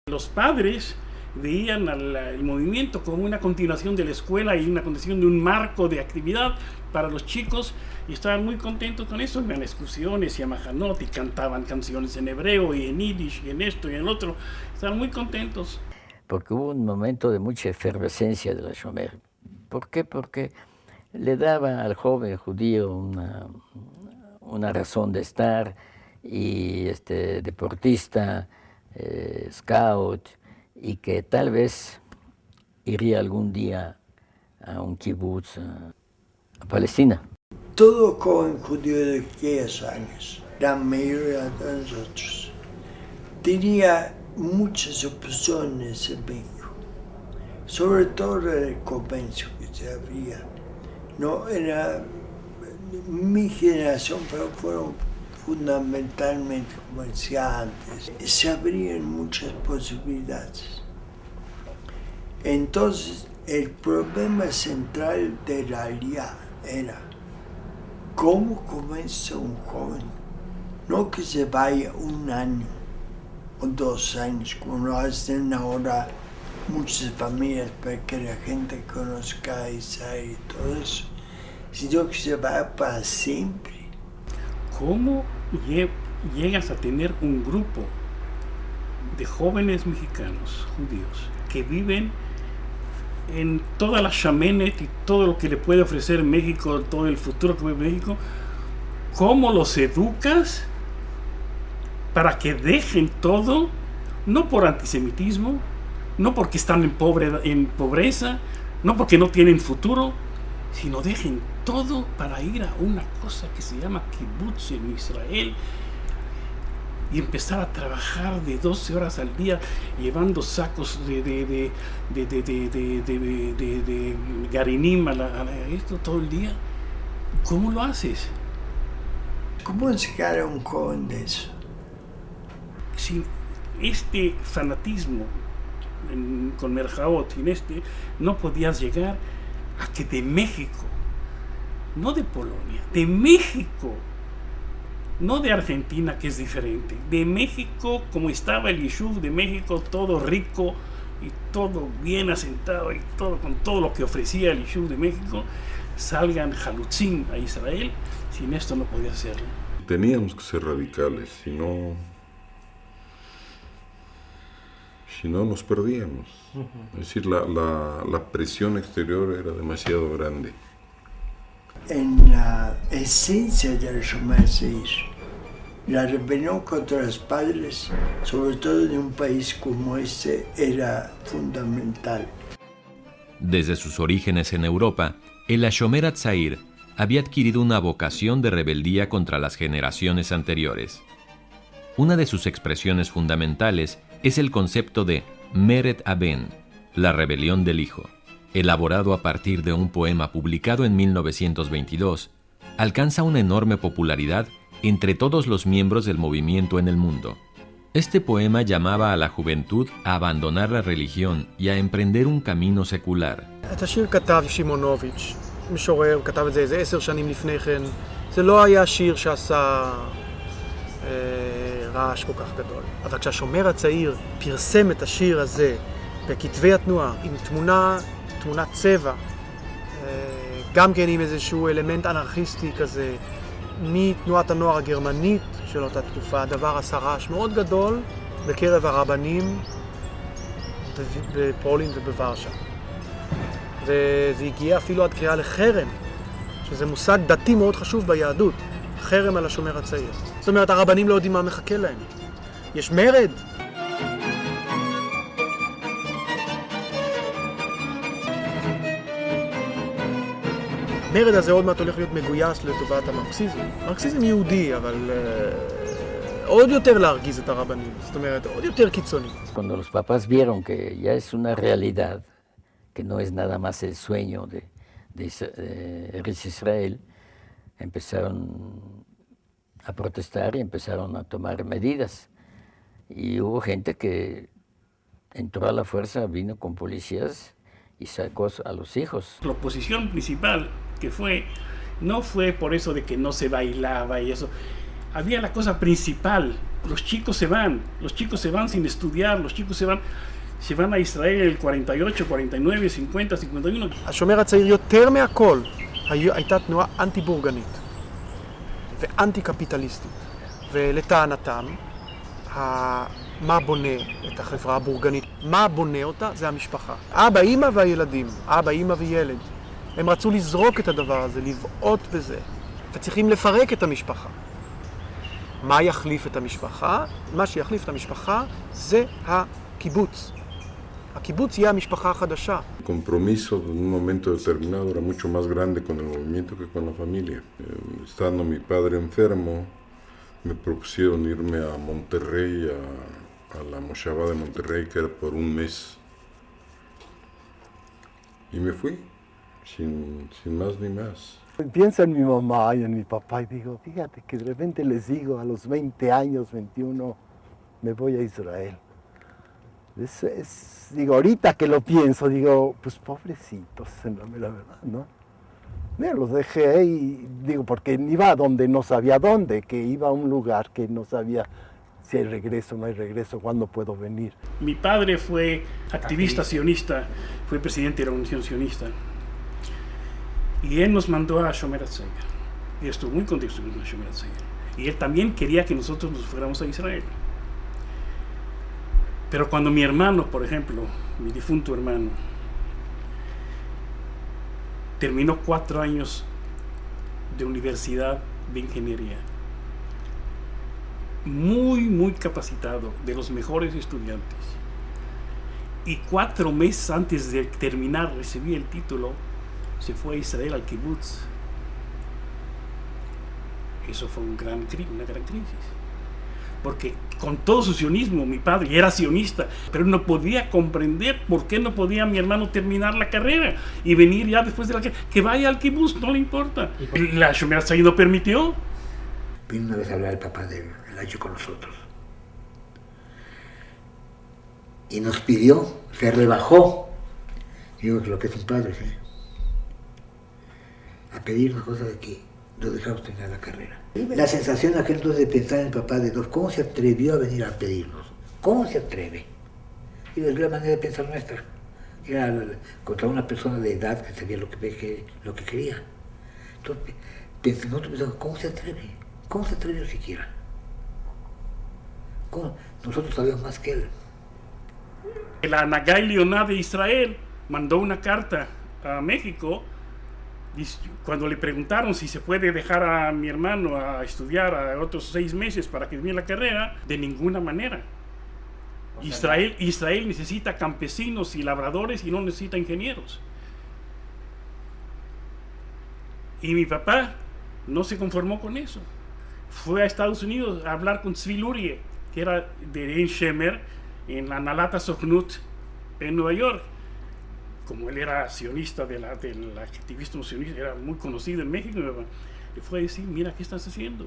Los padres veían el movimiento como una continuación de la escuela y una continuación de un marco de actividad para los chicos, y estaban muy contentos con eso. Iban a excursiones y a Mahanot y cantaban canciones en hebreo y en yiddish y en esto y en el otro. Estaban muy contentos. Porque hubo un momento de mucha efervescencia de la Shomer. ¿Por qué? Porque le daba al joven judío una razón de estar, y deportista, scout, y que tal vez iría algún día a un kibutz, a Palestina. Todo joven judío de aquellos años, la mayoría de nosotros, tenía muchas opciones en México, sobre todo el comercio que se abría. No era mi generación, pero fueron fundamentalmente comerciantes. Se abrían muchas posibilidades. Entonces, el problema central de la Aliyá era cómo comienza un joven, no que se vaya un año o 2 años, como lo hacen ahora muchas familias para que la gente conozca a Israel y todo eso, sino que se vaya para siempre. ¿Cómo llegas a tener un grupo de jóvenes mexicanos, judíos, que viven en toda la shamenet y todo lo que le puede ofrecer México, todo el futuro que ve México? ¿Cómo los educas para que dejen todo, no por antisemitismo, no porque están en pobreza, no porque no tienen futuro, sino dejen todo para ir a una cosa que se llama kibutz en Israel y empezar a trabajar de 12 horas al día llevando sacos de garinim a esto todo el día? ¿Cómo lo haces? ¿Cómo sacar a un joven de eso? Sin este fanatismo con Merjaot, no podías llegar a que de México, no de Polonia, de México, no de Argentina, que es diferente, de México, como estaba el Yishuv de México, todo rico y todo bien asentado y todo con todo lo que ofrecía el Yishuv de México, salgan Jalutzim a Israel. Sin esto no podía hacerlo. Teníamos que ser radicales, si no nos perdíamos. Es decir, la presión exterior era demasiado grande. En la esencia del Shomer Hatzair, la rebelión contra los padres, sobre todo de un país como este, era fundamental. Desde sus orígenes en Europa, el Shomer Hatzair había adquirido una vocación de rebeldía contra las generaciones anteriores. Una de sus expresiones fundamentales es el concepto de Meret Aben, la rebelión del hijo, elaborado a partir de un poema publicado en 1922, alcanza una enorme popularidad entre todos los miembros del movimiento en el mundo. Este poema llamaba a la juventud a abandonar la religión y a emprender un camino secular. את השיר כתב שימונוביץ', משורר, הוא כתב את זה איזה 10 שנים לפני כן. זה לא היה שיר שעשה רעש כל כך גדול. אבל כשהשומר הצעיר פרסם את השיר הזה בכתבי התנועה, עם תמונת צבע, גם כן עם איזשהו אלמנט אנרכיסטי כזה, מתנועת הנוער הגרמנית של אותה תקופה, הדבר עשה רעש מאוד גדול בקרב הרבנים בפולין ובוורשה. וזה הגיע אפילו עד קריאה לחרם, שזה מושג דתי מאוד חשוב ביהדות, חרם על השומר הצעיר. זאת אומרת, הרבנים לא יודעים מה מחכה להם. יש מרד. המרד הזה עוד מעט הולך להיות מגויס לטובת המרקסיזם. מרקסיזם יהודי, אבל עוד יותר להרגיז את הרבנים. זאת אומרת, עוד יותר קיצוני. Cuando los papás vieron que ya es una realidad, que no es nada más el sueño de Eretz Israel, empezaron a protestar y empezaron a tomar medidas. Y hubo gente que entró a la fuerza, vino con policías y sacó a los hijos. La oposición principal que fue, no fue por eso de que no se bailaba y eso. Había la cosa principal, los chicos se van sin estudiar, los chicos se van a ישראל el 48, 49, 50, 51. השומר הצעיר יותר מהכל הייתה תנועה אנטי-בורגנית ואנטי-קפיטליסטית. ולטענתם, מה בונה את החברה הבורגנית? מה בונה אותה? זה המשפחה. אבא, אמא והילדים, אבא, אמא וילד. הם רצו לזרוק את הדבר הזה, לבעוט בזה. וצריכים לפרק את המשפחה. מה יחליף את המשפחה? מה שיחליף את המשפחה זה הקיבוץ. הקיבוץ יהיה המשפחה החדשה. El compromiso en un momento determinado era mucho más grande con el movimiento que con la familia. Estando mi padre enfermo, me propusieron irme a Monterrey, a la Moshavá de Monterrey, que era por un mes. Y me fui, sin más ni más. Pienso en mi mamá y en mi papá y digo, fíjate que de repente les digo a los 20 años, 21, me voy a Israel. Digo, ahorita que lo pienso, digo, pues pobrecitos, la verdad, ¿no? Mira, los dejé ahí, digo, porque iba a donde no sabía dónde, que iba a un lugar que no sabía si hay regreso o no hay regreso, cuándo puedo venir. Mi padre fue activista sionista, fue presidente de la Unión Sionista. Y él nos mandó a Shomer HaTzair. Y estuvo muy contento con Shomer HaTzair. Y él también quería que nosotros nos fuéramos a Israel. Pero cuando mi hermano, por ejemplo, mi difunto hermano, terminó 4 años de universidad de ingeniería, muy capacitado, de los mejores estudiantes, y 4 meses antes de terminar, recibir el título, se fue a Israel, al kibutz. Eso fue una gran crisis. Porque con todo su sionismo, mi padre era sionista, pero no podía comprender por qué no podía mi hermano terminar la carrera y venir ya después de la carrera, que vaya al kibutz, no le importa. La Shomer HaTzair no permitió. Vino una vez a hablar el papá del Lacho con nosotros y nos pidió, se rebajó, digo que lo que es un padre, ¿sí?, a pedirnos cosas de que lo dejamos terminar la carrera. La sensación aquel entonces de pensar en el papá de dos, ¿cómo se atrevió a venir a pedirnos? ¿Cómo se atreve? Y es la manera de pensar nuestra. Era contra una persona de edad que sabía lo que quería. Entonces, nosotros pensamos, ¿cómo se atreve? ¿Cómo se atrevió siquiera? ¿Cómo? Nosotros sabíamos más que él. La Hanagá Elioná de Israel mandó una carta a México. Cuando le preguntaron si se puede dejar a mi hermano a estudiar a otros 6 meses para que termine la carrera, de ninguna manera. Israel necesita campesinos y labradores y no necesita ingenieros. Y mi papá no se conformó con eso. Fue a Estados Unidos a hablar con Tzvi Lurie, que era de Ein Shemer, en la Nalata Sochnut, en Nueva York. Como él era sionista del activismo sionista, era muy conocido en México, le fue a decir, mira, ¿qué estás haciendo?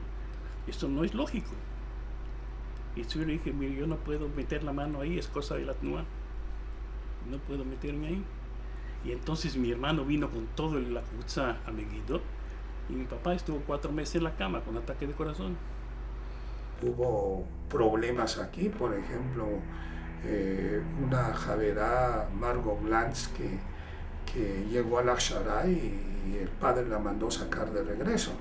Esto no es lógico. Y yo le dije, mira, yo no puedo meter la mano ahí, es cosa de la TNUA. No puedo meterme ahí. Y entonces mi hermano vino con todo la Kutza a Megiddo, y mi papá estuvo 4 meses en la cama con ataque de corazón. Hubo problemas aquí, por ejemplo, una Javerá, Margot Glantz, que llegó a la Hachshara y el padre la mandó sacar de regreso.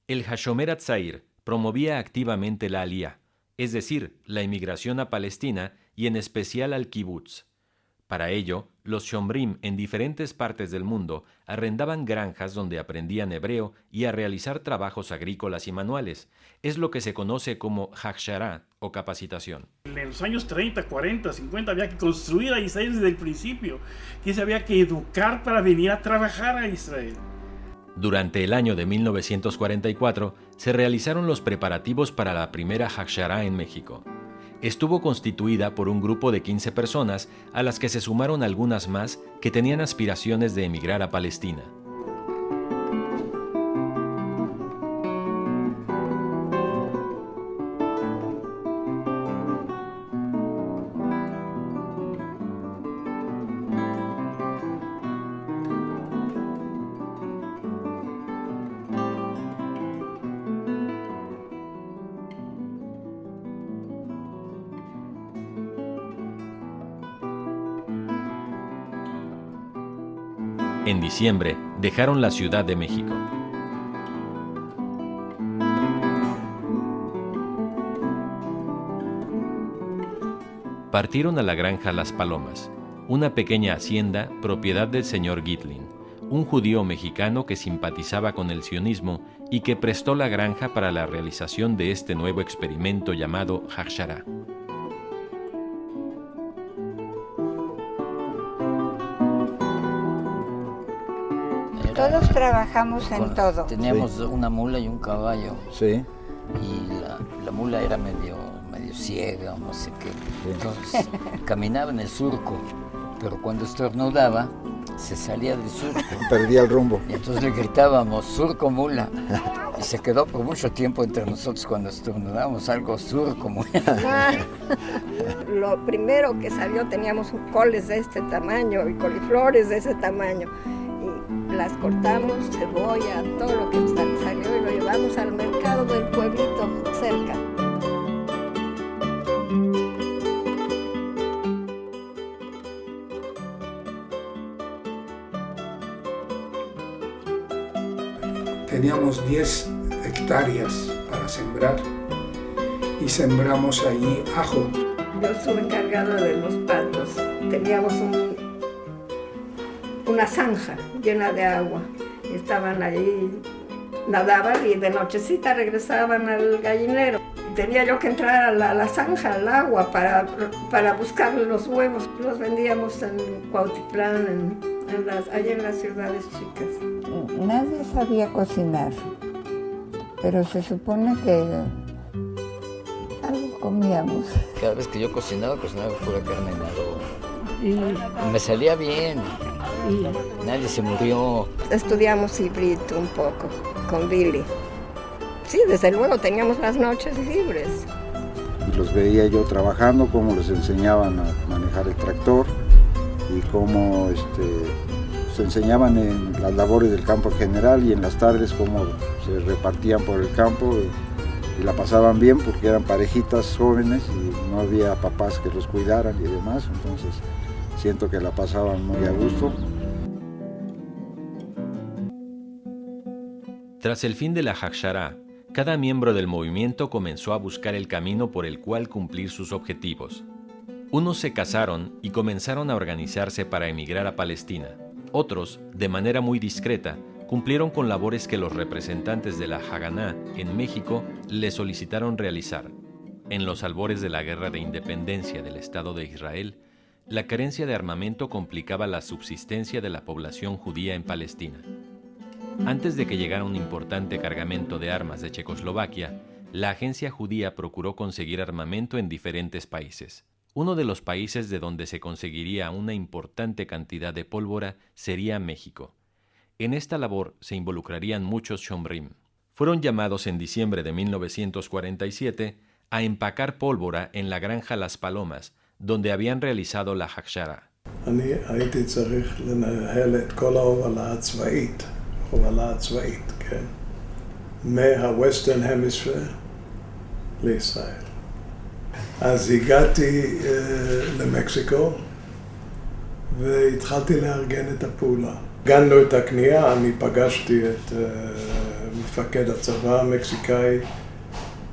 El Hashomer Hatzair promovía activamente la aliyá, es decir, la inmigración a Palestina y en especial al kibutz. Para ello, los shomrim en diferentes partes del mundo arrendaban granjas donde aprendían hebreo y a realizar trabajos agrícolas y manuales. Es lo que se conoce como hachshara o capacitación. En los años 30, 40, 50 había que construir a Israel desde el principio, que se había que educar para venir a trabajar a Israel. Durante el año de 1944 se realizaron los preparativos para la primera hachshara en México. Estuvo constituida por un grupo de 15 personas a las que se sumaron algunas más que tenían aspiraciones de emigrar a Palestina. En diciembre dejaron la Ciudad de México. Partieron a la granja Las Palomas, una pequeña hacienda propiedad del señor Gitlin, un judío mexicano que simpatizaba con el sionismo y que prestó la granja para la realización de este nuevo experimento llamado hachshara. Todos trabajamos en todo. Teníamos una mula y un caballo. Sí. Y la mula era medio ciega o no sé qué. Entonces caminaba en el surco, pero cuando estornudaba se salía del surco. Perdía el rumbo. Y entonces le gritábamos, surco mula. Y se quedó por mucho tiempo entre nosotros cuando estornudábamos algo, surco mula. Lo primero que salió teníamos coles de este tamaño y coliflores de ese tamaño. Las cortamos, cebolla, todo lo que salió y lo llevamos al mercado del pueblito cerca. Teníamos 10 hectáreas para sembrar y sembramos allí ajo. Yo estuve encargada de los patos. Teníamos una zanja llena de agua. Estaban ahí, nadaban y de nochecita regresaban al gallinero. Tenía yo que entrar a la zanja, al agua, para buscar los huevos. Los vendíamos en Cuautitlán, allá en las ciudades chicas. Nadie sabía cocinar, pero se supone que algo comíamos. Cada vez que yo cocinaba pura carne en adobo. Y me salía bien. Nadie se murió. Estudiamos híbrido un poco con Billy. Sí, desde luego teníamos las noches libres. Y los veía yo trabajando, cómo les enseñaban a manejar el tractor y cómo se enseñaban en las labores del campo en general y en las tardes cómo se repartían por el campo y la pasaban bien porque eran parejitas jóvenes y no había papás que los cuidaran y demás, entonces siento que la pasaban muy a gusto. Tras el fin de la hachshara, cada miembro del movimiento comenzó a buscar el camino por el cual cumplir sus objetivos. Unos se casaron y comenzaron a organizarse para emigrar a Palestina. Otros, de manera muy discreta, cumplieron con labores que los representantes de la Haganá en México les solicitaron realizar. En los albores de la Guerra de Independencia del Estado de Israel, la carencia de armamento complicaba la subsistencia de la población judía en Palestina. Antes de que llegara un importante cargamento de armas de Checoslovaquia, la agencia judía procuró conseguir armamento en diferentes países. Uno de los países de donde se conseguiría una importante cantidad de pólvora sería México. En esta labor se involucrarían muchos shomrim. Fueron llamados en diciembre de 1947 a empacar pólvora en la granja Las Palomas, donde habían realizado la Hakshara. אני הייתי צריך לנהל את כל ההובלה הצבאית, הובלה הצבאית, כן? מה-Western Hemisphere לישראל. אז הגעתי למקסיקו והתחלתי לארגן את הפעולה. ארגנו את הקנייה, אני פגשתי את מפקד הצבא המקסיקאי,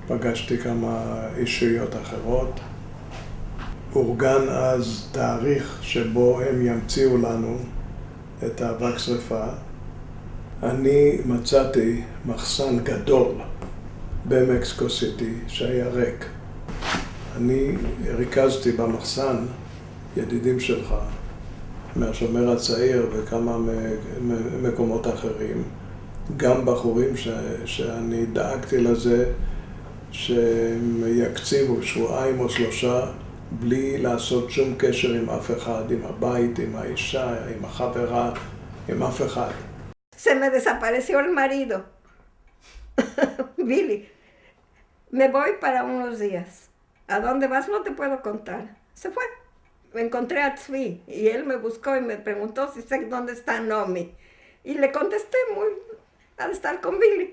פגשתי כמה אישיות אחרות. אורגן אז תאריך שבו הם ימציאו לנו את האבק שרפה. אני מצאתי מחסן גדול במקסיקו סיטי שהיה ריק. אני ריכזתי במחסן ידידים שלך, מהשומר הצעיר וכמה מקומות אחרים, גם בחורים שאני דאגתי לזה שהם יקציבו שבועיים או שלושה בלי לעשות שום קשר עם אף אחד, עם הבית, עם האישה, עם החברה, עם אף אחד. Se me desapareció el marido, Billy. Me voy para unos días. ¿A dónde vas? No te puedo contar. Se fue. Me encontré a Tzvi y él me buscó y me preguntó si sé dónde está Nomi. Y le contesté ha de estar con Billy,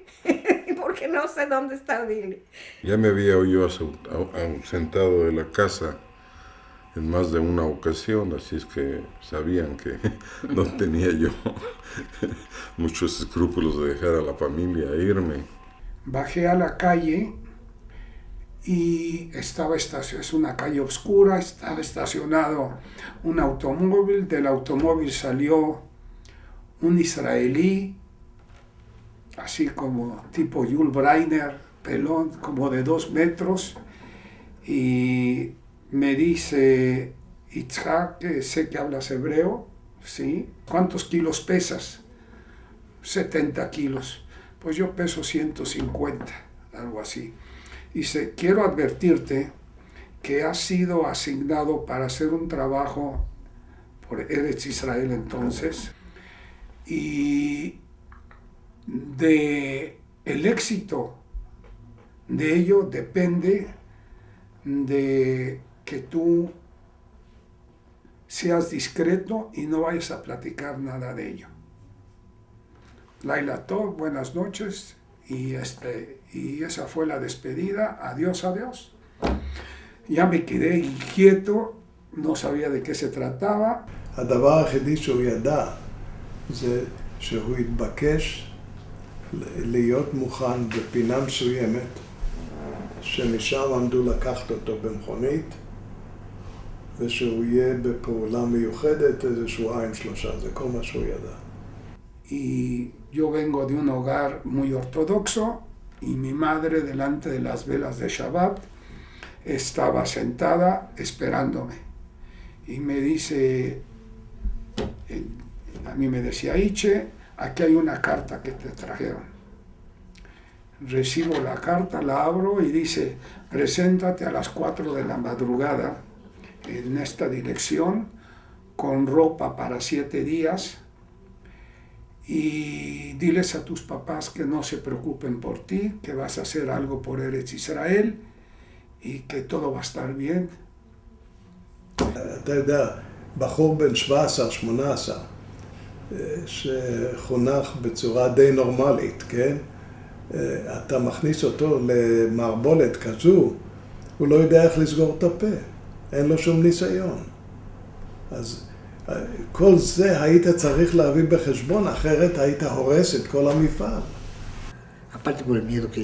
porque no sé dónde está Billy. Ya me había yo ausentado de la casa en más de una ocasión, así es que sabían que no tenía yo muchos escrúpulos de dejar a la familia e irme. Bajé a la calle y estaba estacionado, es una calle oscura, estaba estacionado un automóvil, del automóvil salió un israelí, así como tipo Yul Brynner, pelón, como de 2 metros, y me dice, Itzhak, que sé que hablas hebreo, ¿sí? ¿Cuántos kilos pesas? 70 kilos. Pues yo peso 150, algo así. Dice, quiero advertirte que has sido asignado para hacer un trabajo por Eretz Israel entonces, y el éxito de ello depende de que tú seas discreto y no vayas a platicar nada de ello. Laila Tov, buenas noches, y esa fue la despedida, adiós, adiós. Ya me quedé inquieto, no sabía de qué se trataba. הדבר היחידי שהוא ידע זה שהוא התבקש להיות מוכן בפינה מסוימת, שמשם עמדו לקחת אותו במכונית, ושהוא יהיה בפעולה מיוחדת איזה 2-3, זה כל מה שהוא ידע. Y yo vengo de un hogar muy ortodoxo y mi madre delante de las velas de Shabbat estaba sentada esperándome y me dice, a mí me decía, Iche, aquí hay una carta que te trajeron. Recibo la carta, la abro y dice, preséntate a las 4 de la madrugada en esta dirección con ropa para 7 días y diles a tus papás que no se preocupen por ti, que vas a hacer algo por Eretz Israel y que todo va a estar bien. אתה יודע, בחור בן 17-18 שחונך בצורה די נורמלית, כן? אתה מכניס אותו למערבולת כזו, הוא לא יודע איך לסגור את הפה, אין לו שום ניסיון. אז כל זה היית צריך להביא בחשבון, אחרת היית הורס את כל המפעל. Aparte por el miedo que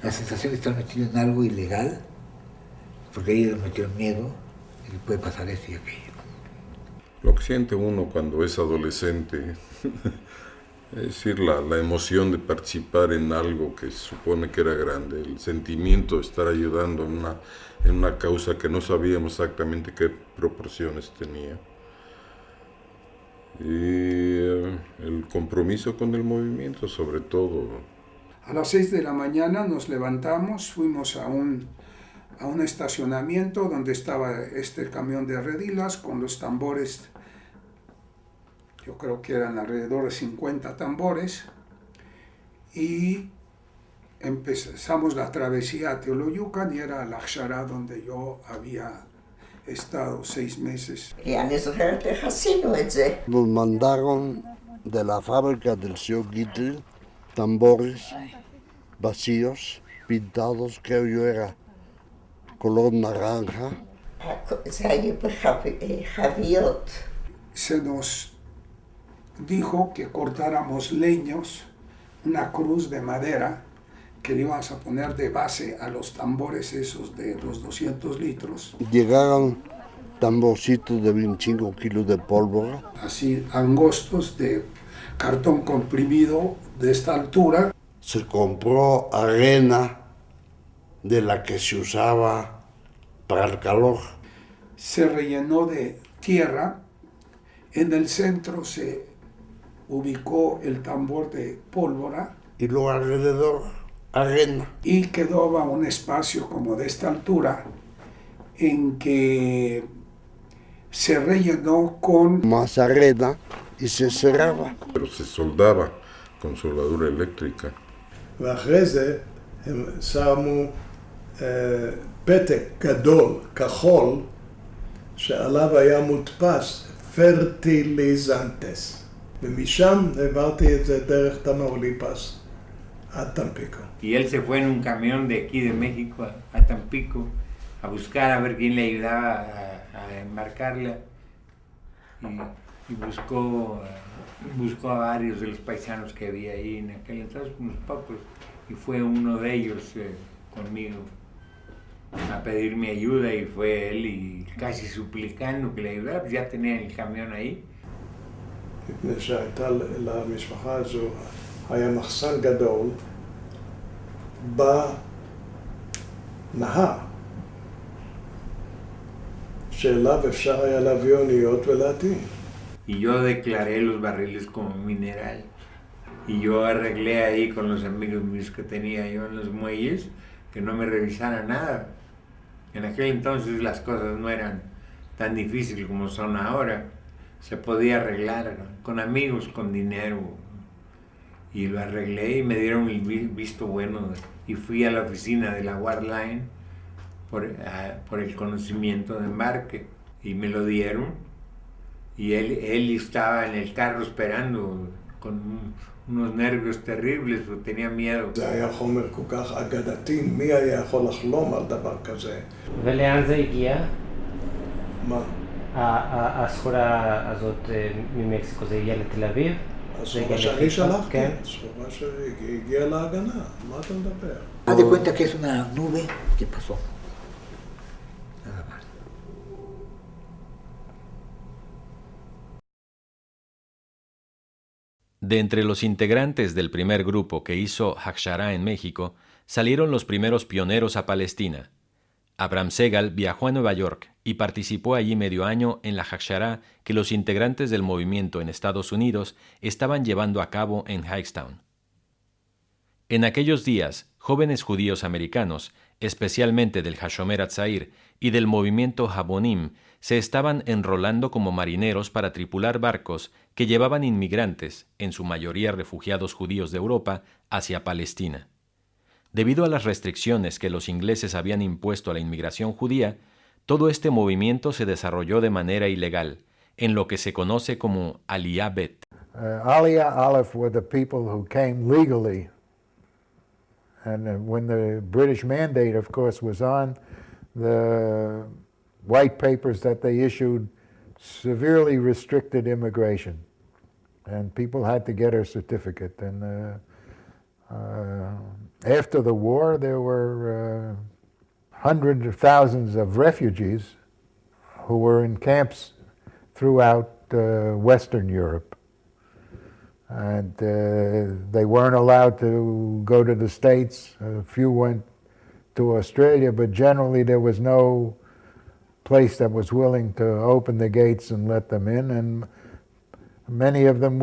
la sensación de estar metido en algo ilegal, porque ahí le metió el miedo, y puede pasar eso y aquello. Lo que siente uno cuando es adolescente, es decir, la emoción de participar en algo que se supone que era grande, el sentimiento de estar ayudando en una causa que no sabíamos exactamente qué proporciones tenía. Y el compromiso con el movimiento, sobre todo. A las 6 de la mañana nos levantamos, fuimos a un estacionamiento donde estaba este camión de redilas con los tambores. Yo creo que eran alrededor de 50 tambores, y empezamos la travesía a Teoloyucan, y era la Akshara donde yo había estado 6 meses. Nos mandaron de la fábrica del señor Gittel tambores vacíos, pintados, creo yo era color naranja. Se nos dijo que cortáramos leños, una cruz de madera, que le íbamos a poner de base a los tambores esos de los 200 litros. Llegaron tamborcitos de 25 kilos de pólvora. Así angostos de cartón comprimido de esta altura. Se compró arena de la que se usaba para el calor. Se rellenó de tierra. En el centro se ubicó el tambor de pólvora. Y luego alrededor arena. Y quedaba un espacio como de esta altura en que se rellenó con más arena y se cerraba. Pero se soldaba con soldadura eléctrica. ואחרי זה הם שמו פתק גדול, כחול, שעליו היה מודפס פרטיליזנטס. ומשם העברתי את זה דרך תמאוליפס עד Tampico. Y él se fue en un camión de aquí de México a Tampico a buscar a ver quién le ayudaba a embarcarla, y buscó a varios de los paisanos que había ahí en aquel entonces, unos pocos, y fue uno de ellos conmigo a pedirme ayuda, y fue él, y casi suplicando que le ayudara, pues ya tenía el camión ahí. מפני שהייתה למשפחה הזו, היה מחסן גדול בנהר, שאליו אפשר היה להביא אוניות ולהטעין. Y yo declaré los barriles como mineral. Y yo arreglé ahí con los amigos míos que tenía yo en los muelles que no me revisaran nada. En aquel entonces las cosas no eran tan difíciles como son ahora. Se podía arreglar con amigos, con dinero. Y lo arreglé y me dieron el visto bueno. Y fui a la oficina de la Wardline por el conocimiento de embarque. Y me lo dieron. Y él estaba en el carro esperando con unos nervios terribles, porque tenía miedo. זה היה חומר כל כך אגדתי, מי היה יכול לחלום על דבר כזה? ולאן זה הגיע? מה? הסחורה הזאת ממקסיקו, זה הגיע לתל אביב? הסחורה שאני שלחתי? כן. הסחורה שהגיעה להגנה, מה אתה מדבר? Haz de cuenta que es una nube que pasó. Nada más. De entre los integrantes del primer grupo que hizo Hakshara en México, salieron los primeros pioneros a Palestina. Abraham Segal viajó a Nueva York y participó allí medio año en la Hakshara que los integrantes del movimiento en Estados Unidos estaban llevando a cabo en Hightstown. En aquellos días, jóvenes judíos americanos, especialmente del Hashomer Hatzair y del movimiento Habonim, se estaban enrolando como marineros para tripular barcos que llevaban inmigrantes, en su mayoría refugiados judíos de Europa, hacia Palestina. Debido a las restricciones que los ingleses habían impuesto a la inmigración judía, todo este movimiento se desarrolló de manera ilegal, en lo que se conoce como Aliyah Bet. Aliyah Aleph were the people who came legally. And when the British mandate, of course, was on, the white papers that they issued severely restricted immigration. And people had to get a certificate. And after the war, there were hundreds of thousands of refugees who were in camps throughout Western Europe. And they weren't allowed to go to the States. A few went to Australia, but generally there was no place that was willing to open the gates and let them in. And many of them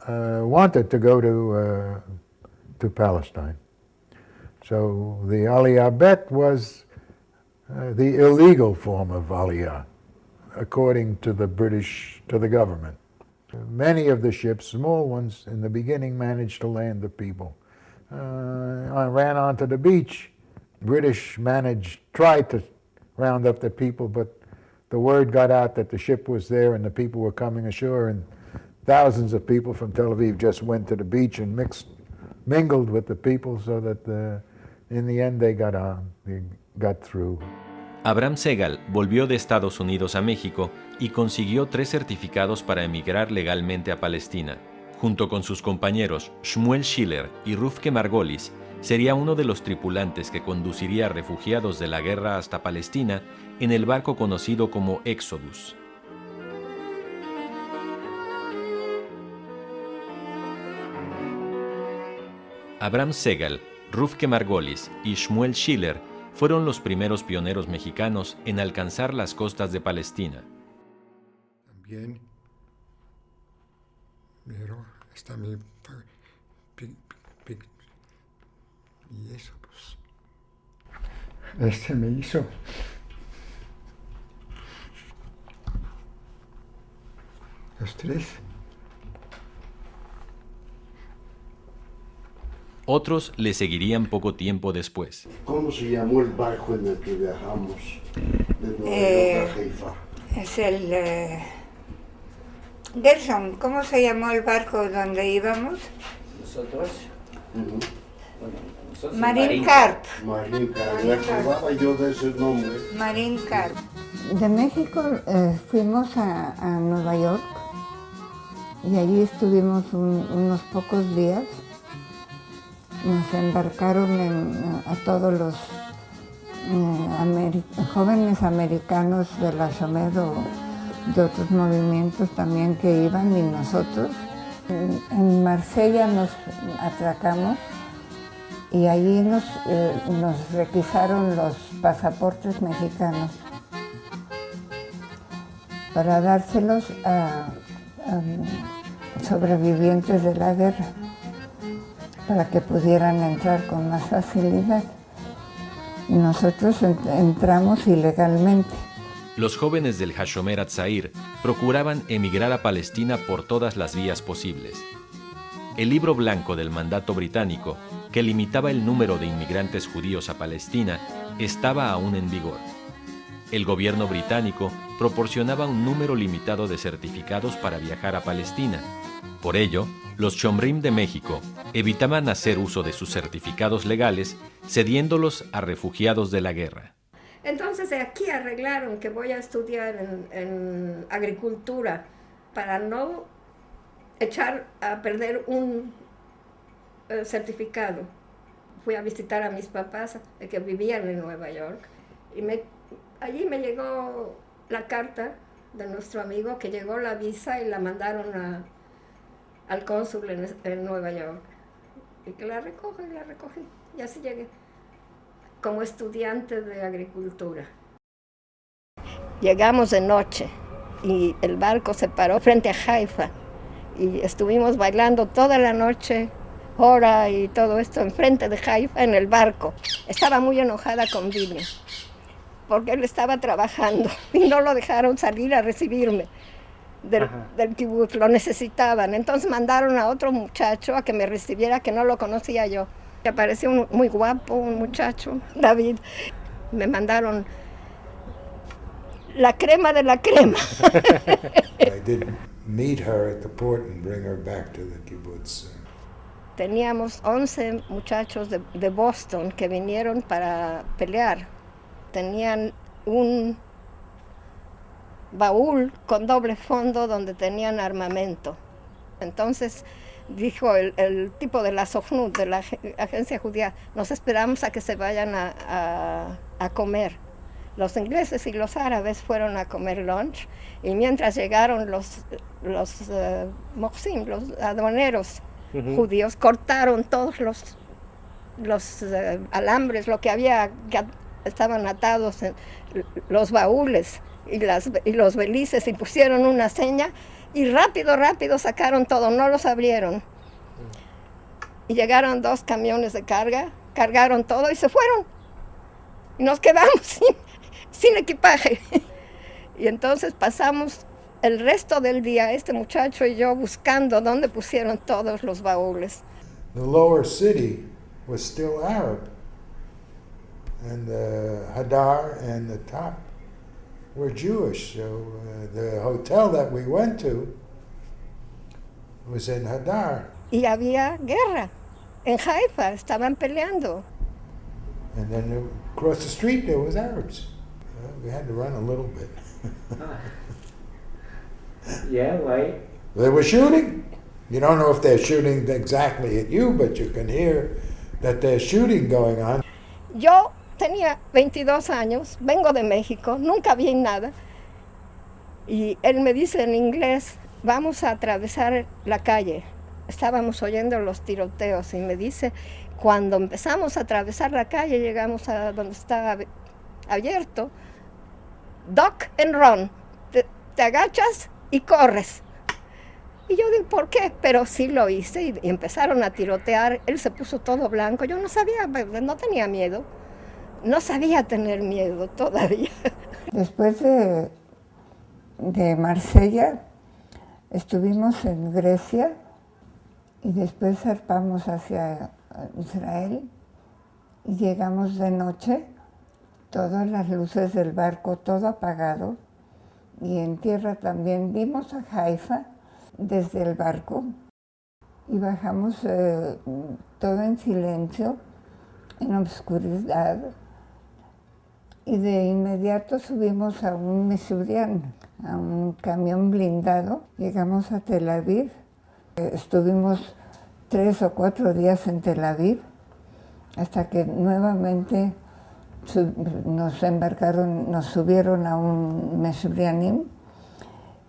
wanted to go to Palestine. So the Aliyah Bet was the illegal form of Aliyah, according to the government. Many of the ships, small ones, in the beginning managed to land the people. I ran onto the beach. British tried to round up the people, but the word got out that the ship was there and the people were coming ashore, and thousands of people from Tel Aviv just went to the beach and mingled with the people, so that in the end they got through. Abraham Segal volvió de Estados Unidos a México y consiguió 3 certificados para emigrar legalmente a Palestina. Junto con sus compañeros Shmuel Schiller y Rufke Margolis, sería uno de los tripulantes que conduciría a refugiados de la guerra hasta Palestina en el barco conocido como Exodus. Abraham Segal, Rufke Margolis y Shmuel Schiller fueron los primeros pioneros mexicanos en alcanzar las costas de Palestina. También, pero está mi y eso, pues, me hizo los 3. Otros le seguirían poco tiempo después. ¿Cómo se llamó el barco en el que viajamos de Nueva York a Haifa? Es el... Gerson, ¿cómo se llamó el barco donde íbamos? ¿Nosotros? Marine Carp. Marine Carp, me acordaba yo de ese nombre. Marine Carp. De México fuimos a Nueva York y allí estuvimos unos pocos días. Nos embarcaron a todos los jóvenes americanos de la Shomer o de otros movimientos también que iban, y nosotros. En Marsella nos atracamos y allí nos requisaron los pasaportes mexicanos para dárselos a sobrevivientes de la guerra, para que pudieran entrar con más facilidad. Y nosotros entramos ilegalmente. Los jóvenes del Hashomer Hatzair procuraban emigrar a Palestina por todas las vías posibles. El libro blanco del mandato británico, que limitaba el número de inmigrantes judíos a Palestina, estaba aún en vigor. El gobierno británico proporcionaba un número limitado de certificados para viajar a Palestina. Por ello, los Shomrim de México evitaban hacer uso de sus certificados legales, cediéndolos a refugiados de la guerra. Entonces de aquí arreglaron que voy a estudiar en agricultura para no echar a perder un certificado. Fui a visitar a mis papás que vivían en Nueva York y allí me llegó la carta de nuestro amigo, que llegó la visa y la mandaron al cónsul en Nueva York. Y que la recogí y así llegué como estudiante de agricultura. Llegamos de noche y el barco se paró frente a Haifa y estuvimos bailando toda la noche, hora y todo esto enfrente de Haifa en el barco. Estaba muy enojada con Billy porque él estaba trabajando y no lo dejaron salir a recibirme del kibutz, lo necesitaban. Entonces mandaron a otro muchacho a que me recibiera, que no lo conocía yo. Me pareció muy guapo, un muchacho, David. Me mandaron la crema de la crema. I did meet her at the port and bring her back to the kibbutz. Teníamos 11 muchachos de Boston que vinieron para pelear. Tenían un baúl con doble fondo donde tenían armamento. Entonces dijo el tipo de la Sofnut, de la agencia judía, nos esperamos a que se vayan a comer. Los ingleses y los árabes fueron a comer lunch y mientras llegaron los moxim, los aduaneros judíos, cortaron todos los alambres, lo que había, que estaban atados en los baúles y los belices, y pusieron una seña Y rápido, rápido sacaron todo, no los abrieron. Y llegaron 2 camiones de carga, cargaron todo y se fueron. Y nos quedamos sin equipaje. Y entonces pasamos el resto del día, este muchacho y yo, buscando dónde pusieron todos los baúles. The lower city was still Arab, and the Hadar and the top were Jewish. So the hotel that we went to was in Hadar. Y había guerra en Haifa, estaban peleando. And then across the street there was Arabs. We had to run a little bit. Yeah, why? They were shooting. You don't know if they're shooting exactly at you, but you can hear that there's shooting going on. Yo tenía 22 años, vengo de México, nunca vi nada. Y él me dice en inglés, vamos a atravesar la calle. Estábamos oyendo los tiroteos y me dice, cuando empezamos a atravesar la calle, llegamos a donde estaba abierto, duck and run, te agachas y corres. Y yo digo, ¿por qué? Pero sí lo hice y empezaron a tirotear, él se puso todo blanco, yo no sabía, no tenía miedo, no sabía tener miedo todavía. Después de Marsella estuvimos en Grecia y después zarpamos hacia Israel y llegamos de noche, todas las luces del barco, todo apagado, y en tierra también. Vimos a Haifa desde el barco y bajamos todo en silencio, en obscuridad, y de inmediato subimos a un Mesurian, a un camión blindado. Llegamos a Tel Aviv, estuvimos 3 o 4 días en Tel Aviv, hasta que nuevamente nos embarcaron, nos subieron a un Mesurianim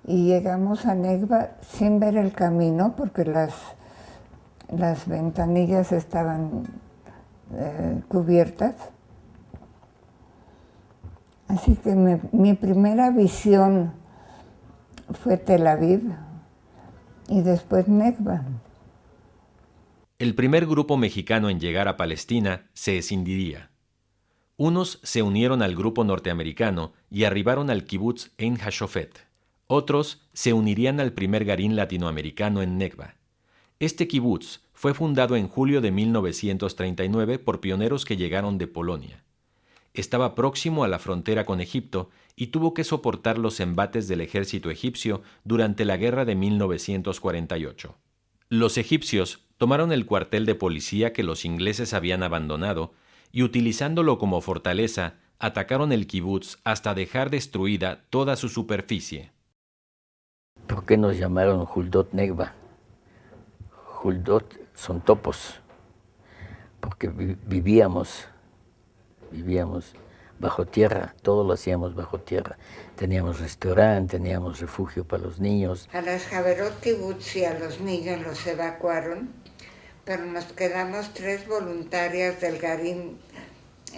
y llegamos a Negba sin ver el camino porque las ventanillas estaban cubiertas. Así que mi primera visión fue Tel Aviv y después Negba. El primer grupo mexicano en llegar a Palestina se escindiría. Unos se unieron al grupo norteamericano y arribaron al kibutz Ein Hashofet. Otros se unirían al primer garín latinoamericano en Negba. Este kibutz fue fundado en julio de 1939 por pioneros que llegaron de Polonia. Estaba próximo a la frontera con Egipto y tuvo que soportar los embates del ejército egipcio durante la guerra de 1948. Los egipcios tomaron el cuartel de policía que los ingleses habían abandonado y utilizándolo como fortaleza, atacaron el kibutz hasta dejar destruida toda su superficie. ¿Por qué nos llamaron Huldot Negba? Huldot son topos, porque vivíamos bajo tierra, todo lo hacíamos bajo tierra. Teníamos restaurante, teníamos refugio para los niños. A las Javerot Kibutz y a los niños los evacuaron, pero nos quedamos 3 voluntarias del Garín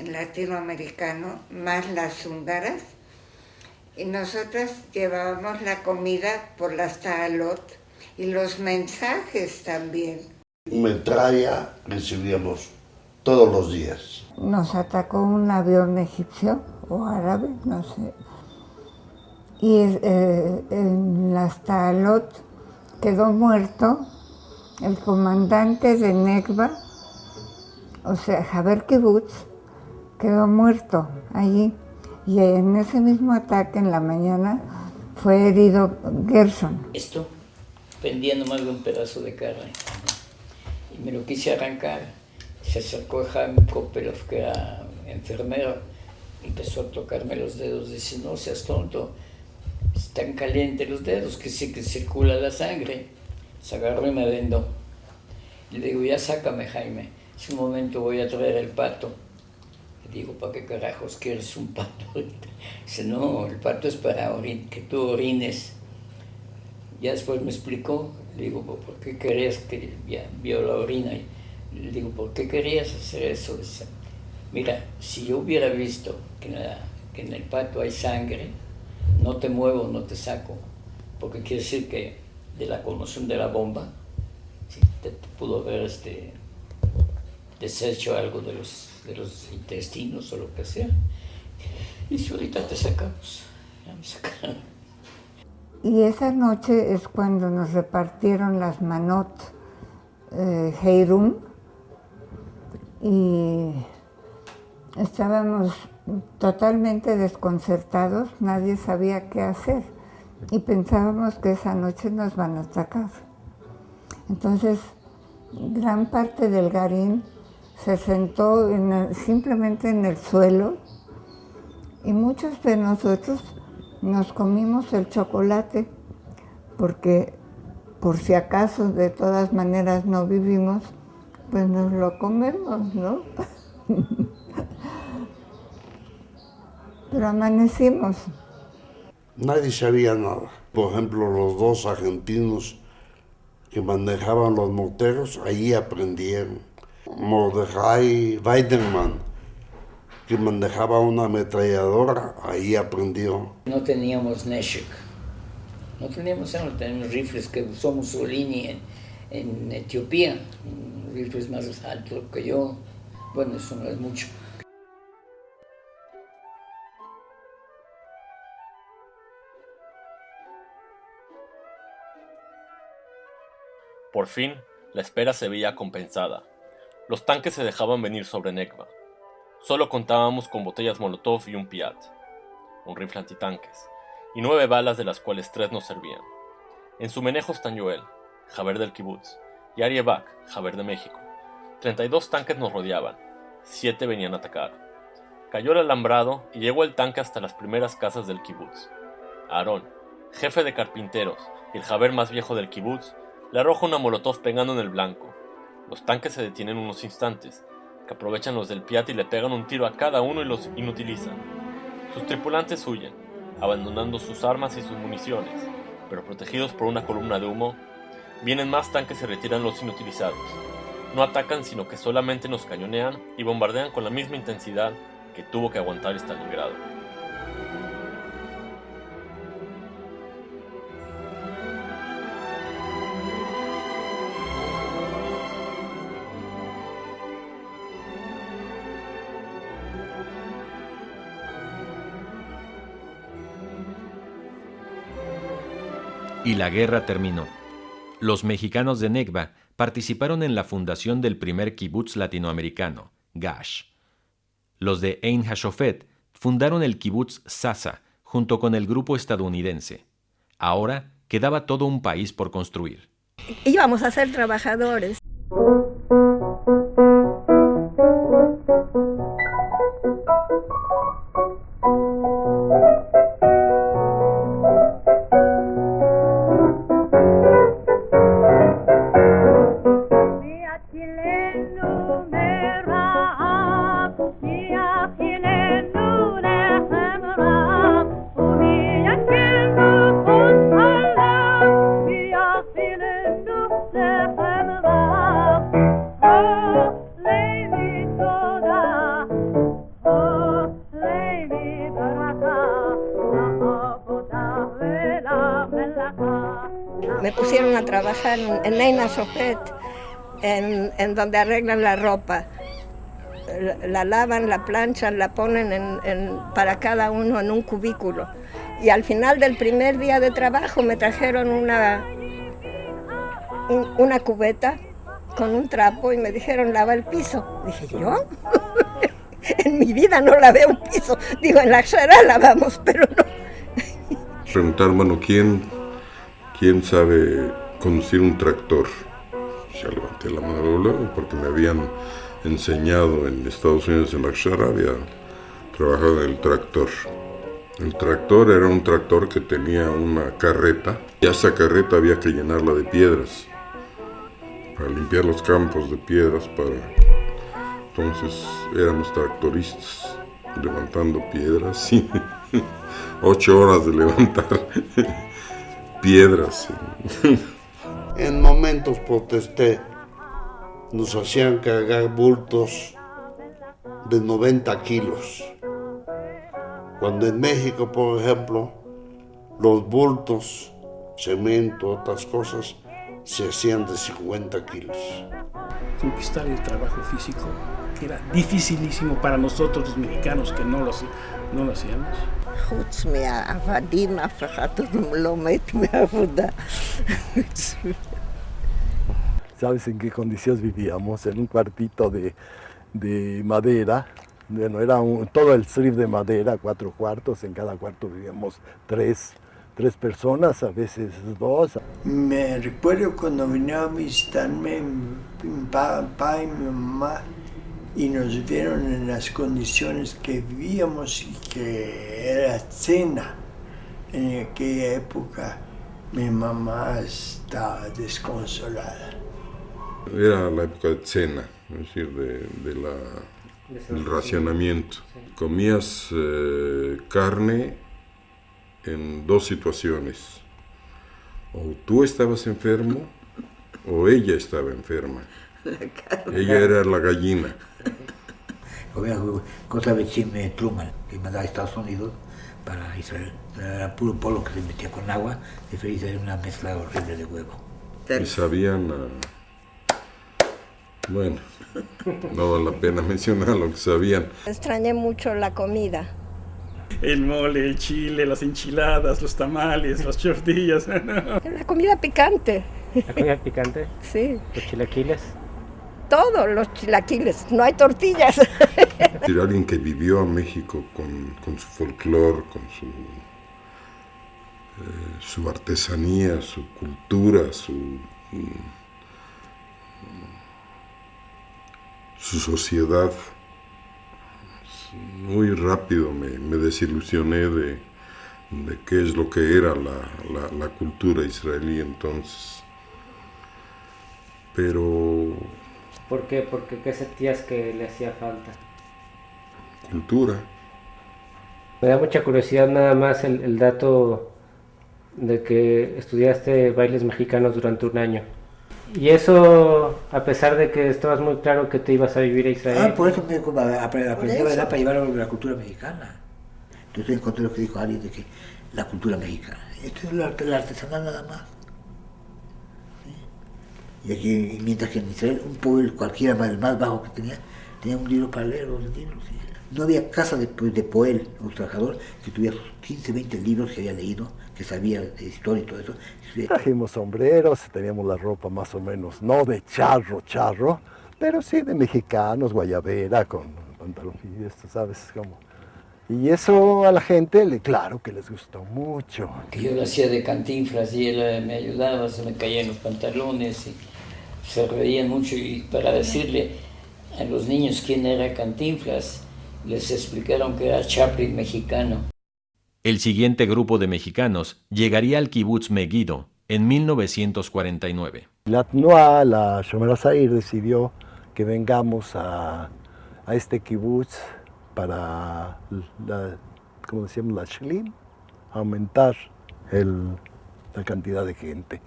latinoamericano, más las húngaras, y nosotras llevábamos la comida por las Taalot y los mensajes también. Metralla recibíamos todos los días. Nos atacó un avión egipcio o árabe, no sé, y en las Taalot quedó muerto el comandante de Negba, o sea, Javer Kibutz, quedó muerto allí. Y en ese mismo ataque en la mañana fue herido Gerson. Esto pendía nomás de un pedazo de carne y me lo quise arrancar. Se acercó Jaime Kopelov, que era enfermero, empezó a tocarme los dedos, dice, no seas tonto, están calientes los dedos, que sí que circula la sangre. Se agarró y me vendó. Le digo, ya sácame, Jaime, en un momento voy a traer el pato. Le digo, ¿para qué carajos quieres un pato ahorita? Dice, no, el pato es para que tú orines. Ya después me explicó, le digo, ¿por qué querías que ya vio la orina? Le digo, ¿por qué querías hacer eso? Dice, mira, si yo hubiera visto que en el pato hay sangre, no te muevo, no te saco, porque quiere decir que de la conmoción de la bomba, sí, te pudo haber deshecho algo de los intestinos o lo que sea. Y si ahorita te sacamos, ya me sacaron. Y esa noche es cuando nos repartieron las manot Heirum y estábamos totalmente desconcertados, nadie sabía qué hacer y pensábamos que esa noche nos van a atacar. Entonces, gran parte del Garín se sentó simplemente en el suelo y muchos de nosotros nos comimos el chocolate porque por si acaso de todas maneras no vivimos, pues nos lo comemos, ¿no? Pero amanecimos. Nadie sabía nada. Por ejemplo, los dos argentinos que manejaban los morteros, ahí aprendieron. Mordecai Weidenman, que manejaba una ametralladora, ahí aprendió. No teníamos Neshek, no teníamos rifles que usó Mussolini en Etiopía, rifles más altos que yo. Bueno, eso no es mucho. Por fin, la espera se veía compensada. Los tanques se dejaban venir sobre Nekba. Solo contábamos con botellas Molotov y un Piat, un rifle antitanques, y 9 balas de las cuales 3 nos servían. En su menejo están Joel, Javer del Kibutz, y Arie Bak, Javer de México. 32 tanques nos rodeaban, 7 venían a atacar. Cayó el alambrado y llegó el tanque hasta las primeras casas del Kibutz. Aarón, jefe de carpinteros y el Javer más viejo del Kibutz, le arroja una Molotov pegando en el blanco. Los tanques se detienen unos instantes, que aprovechan los del Piat y le pegan un tiro a cada uno y los inutilizan. Sus tripulantes huyen, abandonando sus armas y sus municiones, pero protegidos por una columna de humo, vienen más tanques y retiran los inutilizados. No atacan, sino que solamente nos cañonean y bombardean con la misma intensidad que tuvo que aguantar Stalingrado. Y la guerra terminó. Los mexicanos de Nekba participaron en la fundación del primer kibutz latinoamericano, Gash. Los de Ein HaShofet fundaron el kibutz Sasa junto con el grupo estadounidense. Ahora quedaba todo un país por construir. Íbamos a ser trabajadores. Me pusieron a trabajar en Ein HaShofet, en donde arreglan la ropa. La lavan, la planchan, la ponen para cada uno en un cubículo. Y al final del primer día de trabajo me trajeron una cubeta con un trapo y me dijeron, lava el piso. Dije, ¿yo? En mi vida no lavé un piso. Digo, en la Shara lavamos, pero no. Preguntaron, bueno, ¿quién sabe conducir un tractor? Ya levanté la mano luego porque me habían enseñado en Estados Unidos, en Akshara, había trabajado en el tractor. El tractor era un tractor que tenía una carreta y a esa carreta había que llenarla de piedras para limpiar los campos de piedras. Entonces éramos tractoristas levantando piedras y 8 horas de levantar piedras. En momentos protesté, nos hacían cargar bultos de 90 kilos. Cuando en México, por ejemplo, los bultos cemento, otras cosas, se hacían de 50 kilos. Conquistar el trabajo físico, que era dificilísimo para nosotros los mexicanos que no lo hacíamos. חוץ מהעבדים, אף אחד לא מת מעבודה. ¿Sabes en qué condiciones vivíamos? En un cuartito de madera. Bueno, era todo el strip de madera, 4 cuartos. En cada cuarto vivíamos tres personas, a veces 2. Me recuerdo cuando vino a visitarme mi papá y mi mamá y nos vieron en las condiciones que vivíamos y que era cena. En aquella época mi mamá estaba desconsolada. Era la época de cena, es decir, del racionamiento. Comías carne en 2 situaciones. O tú estabas enfermo o ella estaba enferma. Ella era la gallina. Otra vez me Truman, que mandaba a Estados Unidos para Israel. Era puro pollo que se metía con agua y se hizo una mezcla horrible de huevo. Y sabían bueno, no vale la pena mencionar lo que sabían. Extrañé mucho la comida. El mole, el chile, las enchiladas, los tamales, las tortillas. La comida picante. ¿La comida picante? Sí. ¿Los chilaquiles? Todos los chilaquiles, no hay tortillas. Era alguien que vivió a México con su folclore, con su artesanía, su cultura, su sociedad. Muy rápido me desilusioné de qué es lo que era la cultura israelí entonces. Pero... ¿Por qué? Porque ¿qué sentías que le hacía falta? Cultura. Me da mucha curiosidad nada más el dato de que estudiaste bailes mexicanos durante 1 año. Y eso, a pesar de que estabas muy claro que te ibas a vivir a Israel. Por eso me aprendí a bailar para llevar la cultura mexicana. Entonces encontré lo que dijo alguien de que la cultura mexicana. Esto es la artesanal nada más. ¿Sí? Y aquí, mientras que en Israel, un pueblo cualquiera, el más bajo que tenía un libro para leer, 2 libros. ¿Sí? No había casa de Poel, un trabajador, que tuviera 15, 20 libros que había leído, que sabía de historia y todo eso. Trajimos sombreros, teníamos la ropa más o menos, no de charro, pero sí de mexicanos, guayabera, con pantaloncillos, ¿sabes cómo? Y eso a la gente, claro que les gustó mucho. Yo lo hacía de Cantinflas y él me ayudaba, se me caían los pantalones y se reían mucho. Y para decirle a los niños quién era Cantinflas, les explicaron que era Chaplin mexicano. El siguiente grupo de mexicanos llegaría al kibutz Megiddo en 1949. La TNUA, la Shomer HaSa'ir, decidió que vengamos a este kibutz para, como decíamos, la shlim, aumentar la cantidad de gente.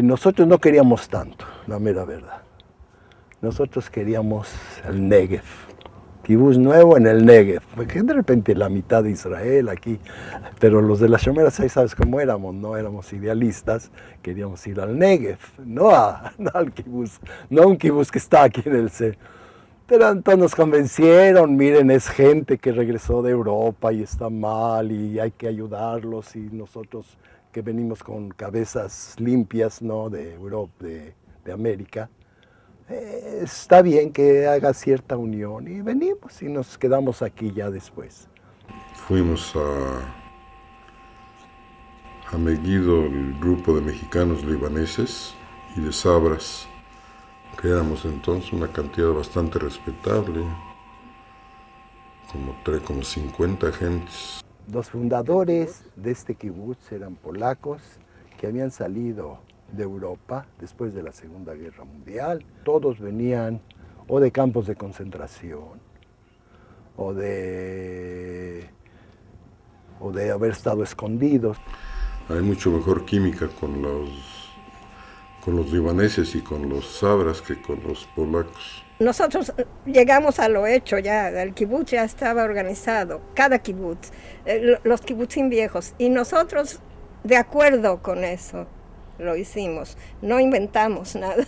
Nosotros no queríamos tanto, la mera verdad. Nosotros queríamos el Negev. Kibutz nuevo en el Negev, porque de repente la mitad de Israel aquí, pero los de la Shomer HaSa'ir, ¿sabes cómo éramos? No éramos idealistas, queríamos ir al Negev, no al kibutz, no a un kibutz que está aquí en el C. Pero entonces nos convencieron, miren, es gente que regresó de Europa y está mal y hay que ayudarlos, y nosotros que venimos con cabezas limpias, ¿no?, de Europa, de América, está bien que haga cierta unión, y venimos y nos quedamos aquí ya después. Fuimos a Megiddo, el grupo de mexicanos libaneses y de Sabras, que éramos entonces una cantidad bastante respetable, como 50 gentes. Los fundadores de este kibutz eran polacos que habían salido de Europa después de la Segunda Guerra Mundial. Todos venían o de campos de concentración o de haber estado escondidos. Hay mucho mejor química con los libaneses y con los sabras que con los polacos. Nosotros llegamos a lo hecho ya, el kibutz ya estaba organizado, cada kibutz, los kibutzim viejos, y nosotros de acuerdo con eso lo hicimos, no inventamos nada.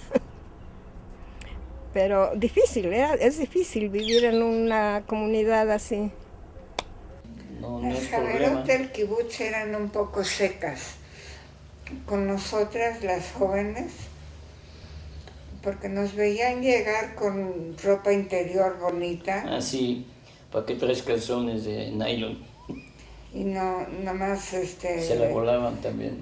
Pero difícil, es difícil vivir en una comunidad así. Las javerot del kibutz eran un poco secas con nosotras, las jóvenes, porque nos veían llegar con ropa interior bonita. Ah, sí, ¿para qué 3 calzones de nylon? Y no, nada más Se la volaban también.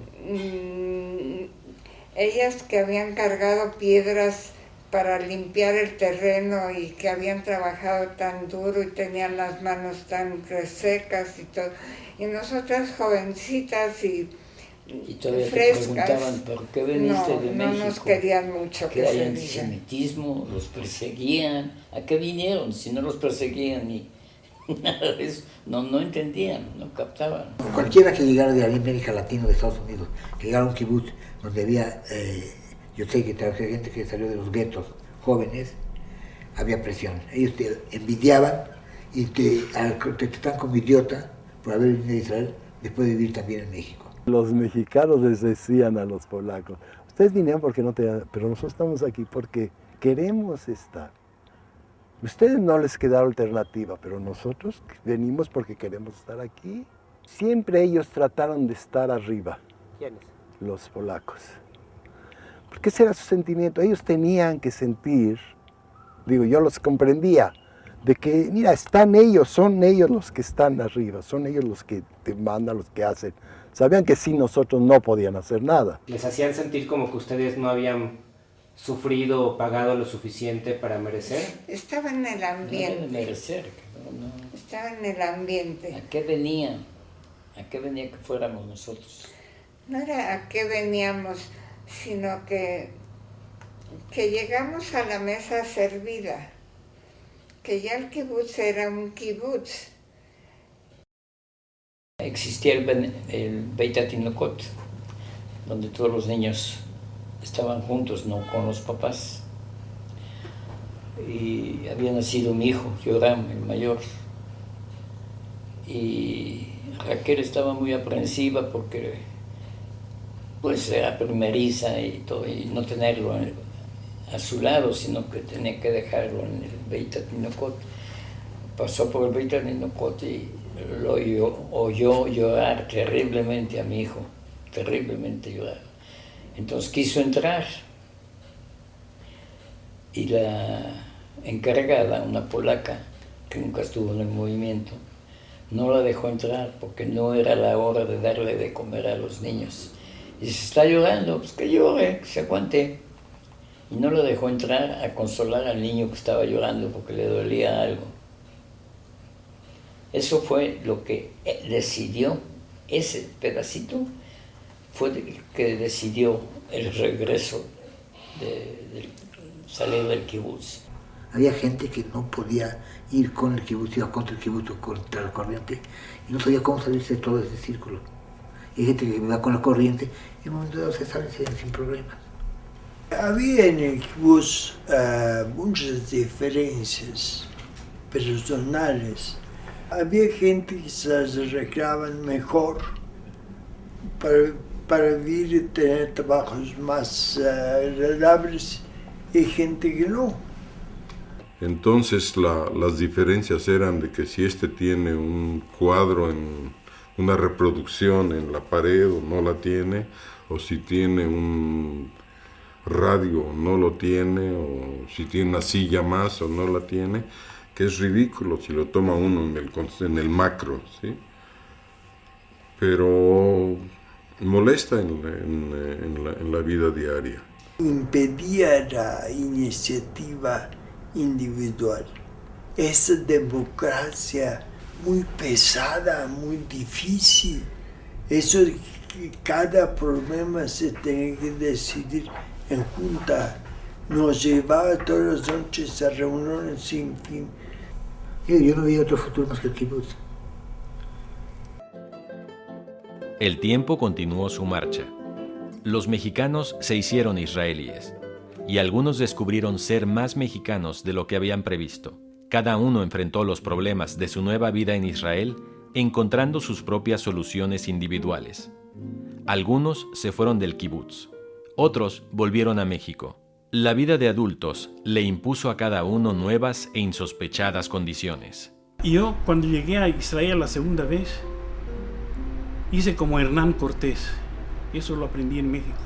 Ellas que habían cargado piedras para limpiar el terreno y que habían trabajado tan duro y tenían las manos tan resecas y todo. Y nosotras jovencitas y todavía frescas. Te preguntaban, ¿por qué veniste de México? No nos querían mucho que hay antisemitismo, los perseguían. ¿A qué vinieron? Si no los perseguían ni nada de eso. No entendían, no captaban. Cualquiera que llegara de América Latina o de Estados Unidos, que llegara a un kibutz donde había... yo sé que había gente que salió de los guetos jóvenes, había presión. Ellos te envidiaban y te trataban como idiota por haber venido a Israel después de vivir también en México. Los mexicanos les decían a los polacos, ustedes vinieron porque no te... pero nosotros estamos aquí porque queremos estar. Ustedes no les queda alternativa, pero nosotros venimos porque queremos estar aquí. Siempre ellos trataron de estar arriba. ¿Quiénes? Los polacos. Porque ese era su sentimiento. Ellos tenían que sentir, digo, yo los comprendía, de que, mira, están ellos, son ellos los que están arriba, son ellos los que te mandan, los que hacen. Sabían que sin nosotros no podían hacer nada. ¿Les hacían sentir como que ustedes no habían sufrido o pagado lo suficiente para merecer? Estaba en el ambiente. No debe merecer. No. Estaba en el ambiente. ¿A qué venía? ¿A qué venía que fuéramos nosotros? No era a qué veníamos, sino que llegamos a la mesa servida, que ya el kibutz era un kibutz. Existía el Beit HaTinokot, donde todos los niños estaban juntos, no con los papás. Y había nacido mi hijo, Yoram, el mayor. Y Raquel estaba muy aprensiva porque pues era primeriza y todo, y no tenerlo a su lado, sino que tenía que dejarlo en el Beit HaTinokot. Pasó por el Beit HaTinokot y lo oyó llorar terriblemente a mi hijo, terriblemente llorar. Entonces quiso entrar y la encargada, una polaca que nunca estuvo en el movimiento, no la dejó entrar porque no era la hora de darle de comer a los niños. Y se está llorando, pues que llore, que se aguante. Y no lo dejó entrar a consolar al niño que estaba llorando porque le dolía algo. Eso fue lo que decidió, ese pedacito fue que decidió el regreso de salir del kibutz. Había gente que no podía ir con el kibutz, iba contra el kibutz o contra la corriente, y no sabía cómo salirse de todo ese círculo. Y hay gente que va con la corriente y en un momento dado se sale sin problemas. Había en el kibutz muchas diferencias personales. Había gente que se las arreglaban mejor para vivir y tener trabajos más agradables y gente que no. Entonces las diferencias eran de que si este tiene un cuadro, en una reproducción en la pared o no la tiene, o si tiene un radio o no lo tiene, o si tiene una silla más o no la tiene, que es ridículo si lo toma uno en el macro, ¿sí? Pero molesta en la vida diaria. Impedía la iniciativa individual. Esa democracia muy pesada, muy difícil. Eso de que cada problema se tenía que decidir en junta. Nos llevaba todas las noches a reuniones sin fin. Yo no veía otro futuro más que el kibutz. El tiempo continuó su marcha. Los mexicanos se hicieron israelíes, y algunos descubrieron ser más mexicanos de lo que habían previsto. Cada uno enfrentó los problemas de su nueva vida en Israel, encontrando sus propias soluciones individuales. Algunos se fueron del kibutz, otros volvieron a México. La vida de adultos le impuso a cada uno nuevas e insospechadas condiciones. Yo, cuando llegué a Israel la segunda vez, hice como Hernán Cortés. Eso lo aprendí en México.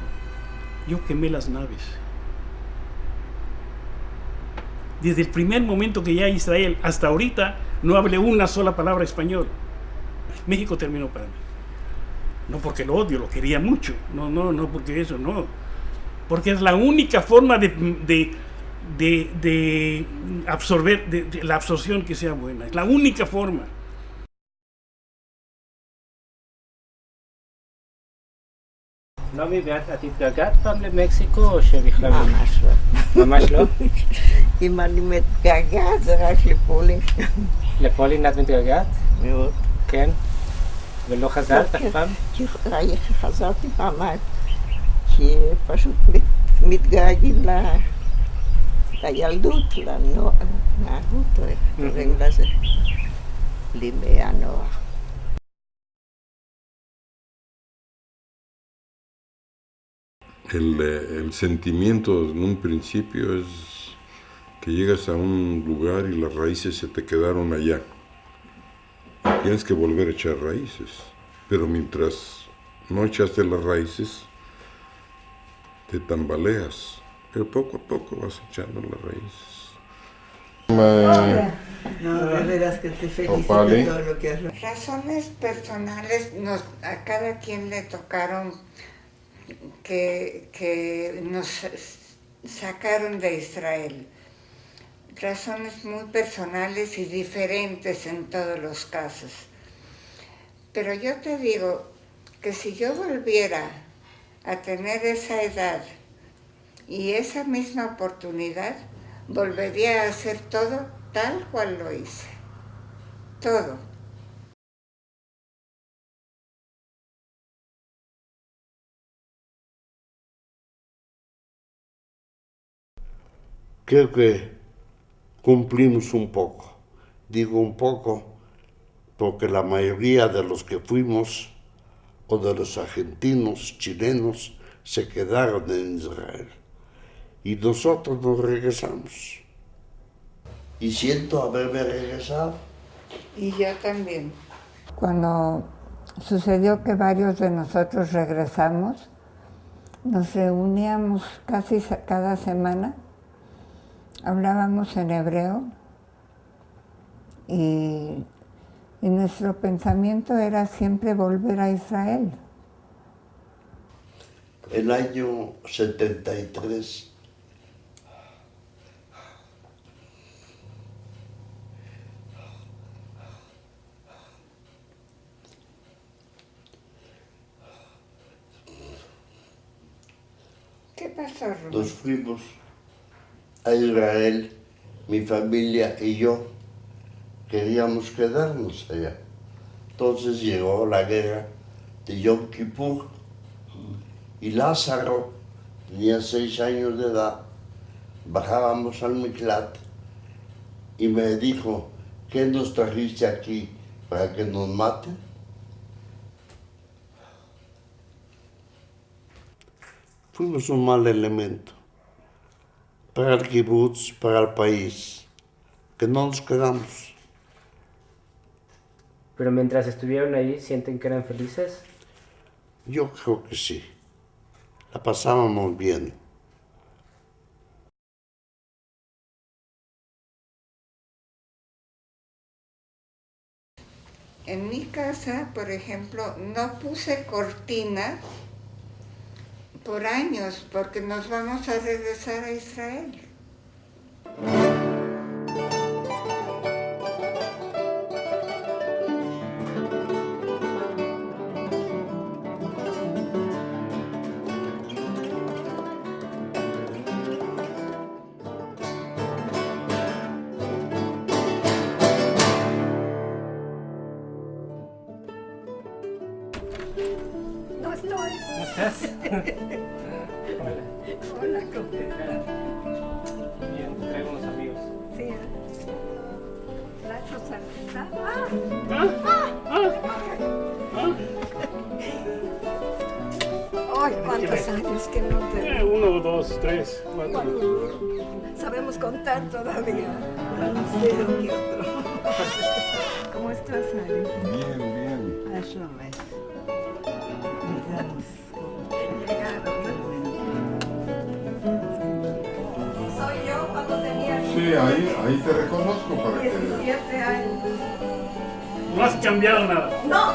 Yo quemé las naves. Desde el primer momento que llegué a Israel hasta ahorita, no hablé una sola palabra español. México terminó para mí. No porque lo odio, lo quería mucho. No porque eso, no. Porque es la única forma de absorber, de la absorción que sea buena. Es la única forma. נעמי, ואת התגעגעת פעם למקסיקו או שבכלל? ממש לא. ממש לא? אם אני מתגעגעת זה רק לפולין. לפולין את מתגעגעת? מאוד. כן? ולא חזרת אף פעם? חזרתי פעמיים, כי פשוט מתגעגעים לילדות, לנערות, או איך קוראים לזה, לימי הנוער. El sentimiento en un principio es que llegas a un lugar y las raíces se te quedaron allá. Tienes que volver a echar raíces, pero mientras no echaste las raíces, te tambaleas, pero poco a poco vas echando las raíces. No, de veras que te felicito todo lo que has hecho. Razones personales, a cada quien le tocaron que nos sacaron de Israel. Razones muy personales y diferentes en todos los casos. Pero yo te digo que si yo volviera a tener esa edad y esa misma oportunidad, volvería a hacer todo tal cual lo hice. Todo. Creo que cumplimos un poco. Digo un poco porque la mayoría de los que fuimos, o de los argentinos, chilenos, se quedaron en Israel. Y nosotros nos regresamos. Y siento haberme regresado. Y yo también. Cuando sucedió que varios de nosotros regresamos, nos reuníamos casi cada semana. Hablábamos en hebreo y nuestro pensamiento era siempre volver a Israel. El año 73, ¿Qué pasó, Rubén? nos fuimos a Israel, mi familia y yo queríamos quedarnos allá. Entonces llegó la guerra de Yom Kippur y Lázaro tenía 6 años de edad. Bajábamos al Miklat y me dijo, ¿qué nos trajiste aquí para que nos maten? Fuimos un mal elemento para el kibutz, para el país, que no nos quedamos. Pero mientras estuvieron ahí, ¿sienten que eran felices? Yo creo que sí. La pasábamos bien. En mi casa, por ejemplo, no puse cortinas por años porque nos vamos a regresar a Israel. No estoy. ¿No estás? Hola. Hola, ¿cómo estás? Bien, traigo unos amigos. Sí. Nacho está. ¿Cuántos años que no te...? 1, 2, 3, 4. Sabemos contar todavía. Uno que otro. ¿Cómo estás, Ali? Bien, bien. Ayúdame. Llegaron. Soy yo cuando tenía... Sí, ahí te reconozco para que... 17 años. No has cambiado nada. No,